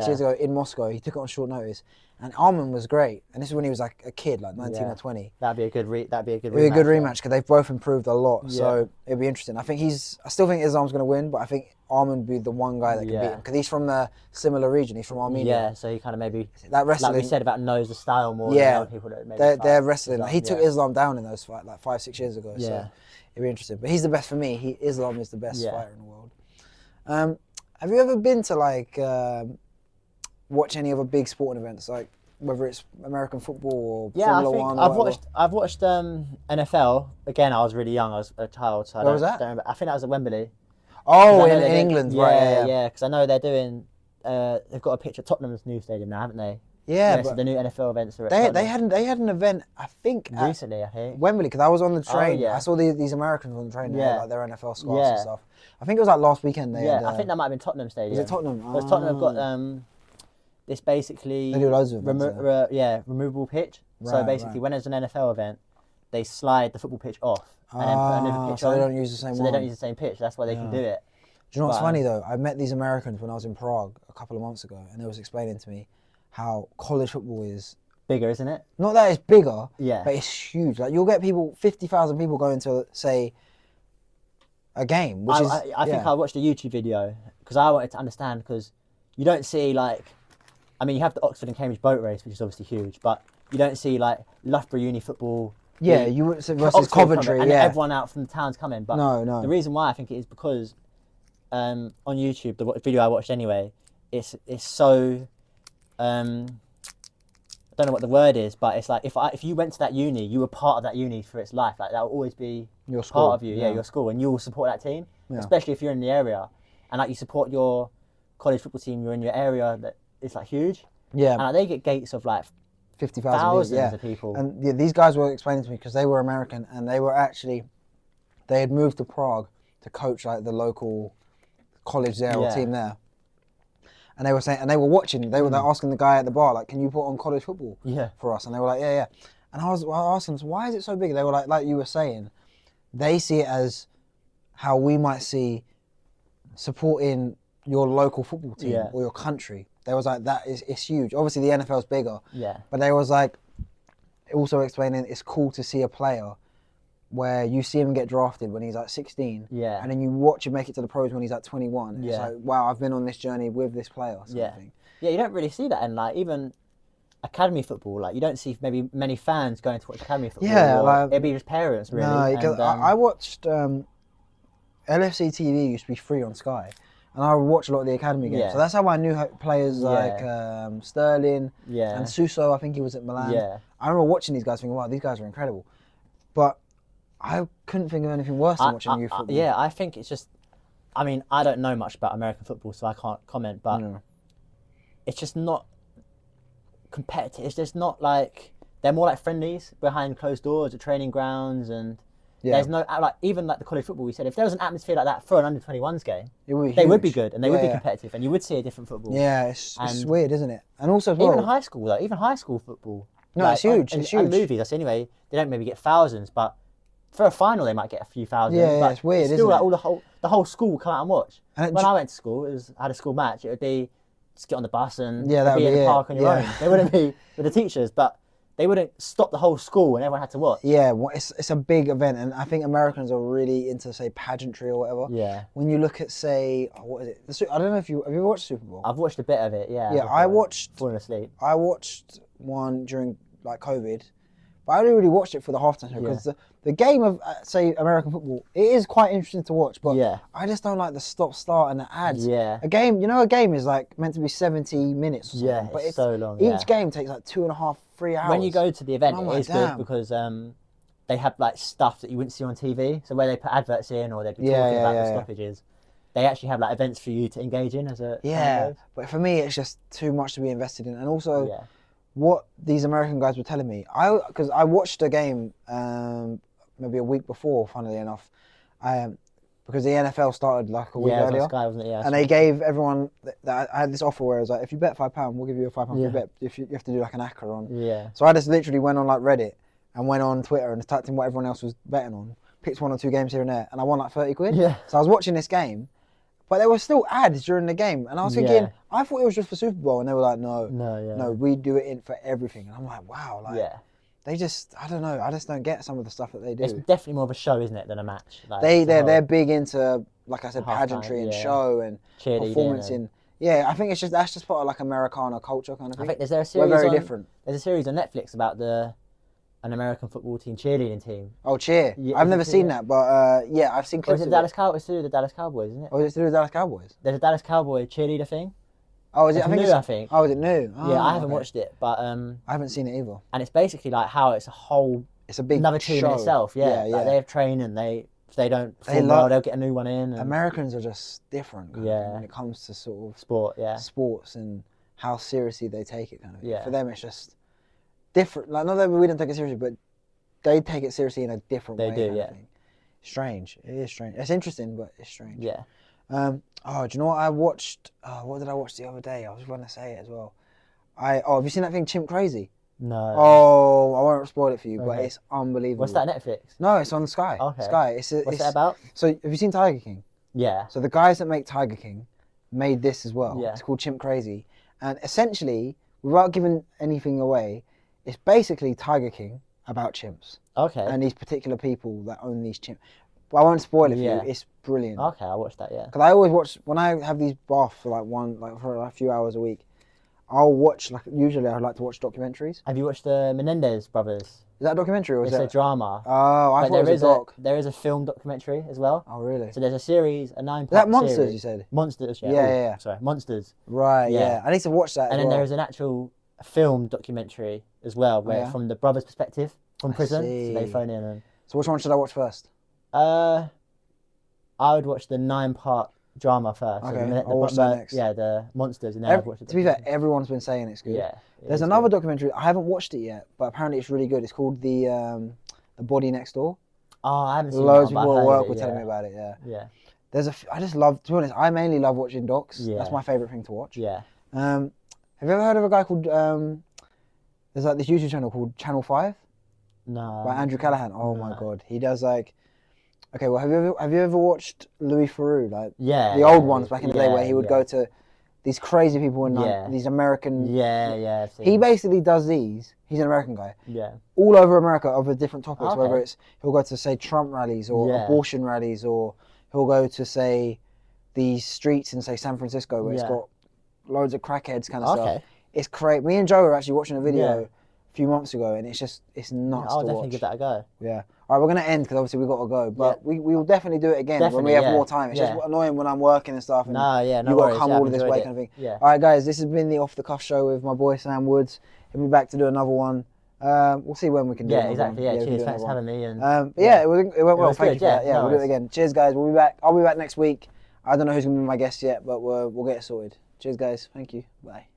years ago in Moscow. He took it on short notice. And Arman was great, and this is when he was like a kid, like 19 or 20. That'd be a good rematch because they've both improved a lot. So it'd be interesting. I still think Islam's going to win, but I think Arman would be the one guy that can beat him because he's from a similar region. He's from Armenia. Yeah, so he kind of maybe that wrestling. Like we said about knows the style more. Than other people that maybe they're wrestling. Like, he took Islam down in those fights like 5-6 years ago. Yeah. So it'd be interesting. But he's the best for me. Islam is the best fighter in the world. Have you ever been to like watch any other big sporting events, like whether it's American football or Formula One? I've watched NFL. Again, I was really young. I was a child, so Where was that? I think that was at Wembley. Oh, in England, right? Yeah. Because I know they're doing. They've got a picture of Tottenham's new stadium now, haven't they? Yeah, but so the new NFL events are. They had an event, I think, recently. I think Wembley, because I was on the train. Oh, yeah. I saw these Americans on the train. They had, like, their NFL scarves and stuff. I think it was like last weekend. I think that might have been Tottenham Stadium. Was it Tottenham? Because Tottenham have got this basically they do loads of events, removable pitch. So basically, when there's an NFL event, they slide the football pitch off and then put another pitch on. They don't use the same one. So they don't use the same pitch. That's why they can do it. Do you know what's funny though? I met these Americans when I was in Prague a couple of months ago, and they was explaining to me how college football is bigger, isn't it? Not that it's bigger, but it's huge. Like you'll get 50,000 people going to say a game, which I think I watched a YouTube video because I wanted to understand, because you don't see like, I mean, you have the Oxford and Cambridge boat race, which is obviously huge, but you don't see like Loughborough Uni football. Yeah, you would say versus Coventry, and everyone out from the town's coming. But no. The reason why I think it is because on YouTube, the video I watched anyway, it's so I don't know what the word is, but it's like if you went to that uni, you were part of that uni for its life. Like that will always be your school. Part of you, your school, and you will support that team, especially if you're in the area, and like you support your college football team. You're in your area that is like huge. Yeah, and like, they get gates of like 50,000 thousands of people. And these guys were explaining to me because they were American and they had moved to Prague to coach like the local college there or team there. And they were saying, and they were watching. They were asking the guy at the bar, like, "Can you put on college football for us?" And they were like, "Yeah." And I asked them, so "Why is it so big?" They were like you were saying, they see it as how we might see supporting your local football team or your country. They was like, it's huge. Obviously, the NFL's bigger. Yeah. But they was like, also explaining it's cool to see a player where you see him get drafted when he's like 16, and then you watch him make it to the pros when he's like 21. It's like, wow, I've been on this journey with this player. Yeah, you don't really see that in like even academy football. Like you don't see maybe many fans going to watch academy football. Yeah, like, it'd be just parents really. No, because I watched LFC TV used to be free on Sky, and I would watch a lot of the academy games. So that's how I knew players like Sterling and Suso. I think he was at Milan. Yeah, I remember watching these guys, thinking, wow, these guys are incredible, but I couldn't think of anything worse than watching youth football. Yeah, I think it's just, I mean, I don't know much about American football, so I can't comment, but it's just not competitive. It's just not like, they're more like friendlies behind closed doors at training grounds, and There's no like even like the college football. We said if there was an atmosphere like that for an under-21s game, It would be they would be huge. good and they would be competitive, and you would see a different football. Yeah, it's weird, isn't it? And also as well, even high school though, even high school football. No, like, it's huge. And, it's huge. And movies, I say anyway, they don't maybe get thousands, but for a final they might get a few thousand. Yeah, but it's weird, it's isn't still like it? the whole school would come out and watch. And when I went to school, I had a school match. It would be just get on the bus and that be would in be the park on your yeah. own. They wouldn't be with the teachers, but they wouldn't stop the whole school and everyone had to watch. Yeah, it's a big event, and I think Americans are really into, say, pageantry or whatever. Yeah. When you look at, say, what is it? I don't know if have you ever watched Super Bowl? I've watched a bit of it. Yeah. Yeah, I watched. Falling asleep. I watched one during like COVID, but I only really watched it for the halftime show because the game of say American football, it is quite interesting to watch, but I just don't like the stop-start and the ads. Yeah. A game is like meant to be 70 minutes or something, Yeah, but it's so long. Each game takes like 2.5, 3 hours. When you go to the event, it is damn. good because they have like stuff that you wouldn't see on TV. So where they put adverts in or they'd be talking about the stoppages, they actually have like events for you to engage in as a fan. But for me, it's just too much to be invested in, and also what these American guys were telling me, because I watched a game maybe a week before, funnily enough, because the NFL started like a week earlier. It was on Sky, wasn't it? Yeah, and they gave everyone that I had this offer where it was like, if you bet £5, we'll give you a £5 free bet. If you have to do like an acca on. Yeah. So I just literally went on like Reddit and went on Twitter and typed in what everyone else was betting on, picked 1 or 2 games here and there, and I won like 30 quid. Yeah. So I was watching this game, but there were still ads during the game, and I was thinking, I thought it was just for Super Bowl, and they were like, no, we do it for everything. And I'm like, wow, like. They just, I don't know, I just don't get some of the stuff that they do. It's definitely more of a show, isn't it, than a match? Like, they're big into, like I said, pageantry and show and performance in. Yeah, I think that's just part of like Americana culture kind of thing. I think there's a series We're very different. There's a series on Netflix about an American football team cheerleading team. Oh, cheer! Yeah, I've never seen that, but I've seen clips. It's to do with the Dallas Cowboys, isn't it? Oh, is it to do with the Dallas Cowboys? There's a Dallas Cowboy cheerleader thing. Oh, is it? I think. Oh, is it new? Oh, yeah, I haven't watched it, but I haven't seen it either. And it's basically like how it's a big another team in itself. Yeah, like they have training. If they don't perform well, they'll get a new one in. And Americans are just different. When it comes to sort of sports and how seriously they take it. Kind of. Yeah. For them, it's just different. Like not that we don't take it seriously, but they take it seriously in a different way. They do. Yeah. Strange. It is strange. It's interesting, but it's strange. Yeah. Do you know what I watched? What did I watch the other day? I was going to say it as well. Have you seen that thing, Chimp Crazy? No. Oh, I won't spoil it for you, but it's unbelievable. What's that, Netflix? No, it's on Sky. Okay. Sky. What's that about? So, have you seen Tiger King? Yeah. So the guys that make Tiger King made this as well. Yeah. It's called Chimp Crazy, and essentially, without giving anything away, it's basically Tiger King about chimps. Okay. And these particular people that own these chimps. But I won't spoil it for you. It's brilliant. Okay, I'll watch that. Yeah. Because I always watch when I have these baths for for a few hours a week. I'll watch usually I like to watch documentaries. Have you watched the Menendez brothers? Is that a documentary or is it's a drama? Oh, I thought it was a doc. There is a film documentary as well. Oh, really? So there's a series, a 9-part series. Is that Monsters, you said? Monsters, yeah. Yeah. Sorry, Monsters. Right, yeah. I need to watch that. And then there is an actual film documentary as well, where from the brothers' perspective from prison. So they phone in and. So which one should I watch first? I would watch the 9-part drama first. Okay, so I'll watch that next. Yeah, the Monsters, and then I've watched it. To be fair, everyone's been saying it's good. Yeah. There's another documentary. I haven't watched it yet, but apparently it's really good. It's called The Body Next Door. Oh, I haven't seen it. Loads of people at work were telling me about it. Yeah. Yeah. I just love. To be honest, I mainly love watching docs. Yeah. That's my favorite thing to watch. Yeah. Have you ever heard of a guy called? There's like this YouTube channel called Channel 5. No. By Andrew Callahan. Oh my god, he does like. Okay, well, have you ever watched Louis Theroux, like the old ones back in the day, where he would go to these crazy people in these American. Yeah. He basically does these. He's an American guy. Yeah. All over America, over different topics. Okay. Whether it's he'll go to say Trump rallies or abortion rallies, or he'll go to say these streets in say San Francisco where it's got loads of crackheads kind of stuff. It's great. Me and Joe were actually watching a video a few months ago, and it's nuts to watch. I'll definitely give that a go. Yeah. All right, we're going to end because obviously we've got to go. But we will definitely do it again when we have more time. It's just annoying when I'm working and stuff. And no you've got to come all of this way kind of thing. Yeah. All right, guys, this has been the Off the Cuff show with my boy Sam Woods. He'll be back to do another one. We'll see when we can do it. Yeah, exactly. Yeah, cheers. Thanks for having me. And it went well. Thank you for that. Yeah, we'll do it again. Cheers, guys. We'll be back. I'll be back next week. I don't know who's going to be my guest yet, but we'll get it sorted. Cheers, guys. Thank you. Bye.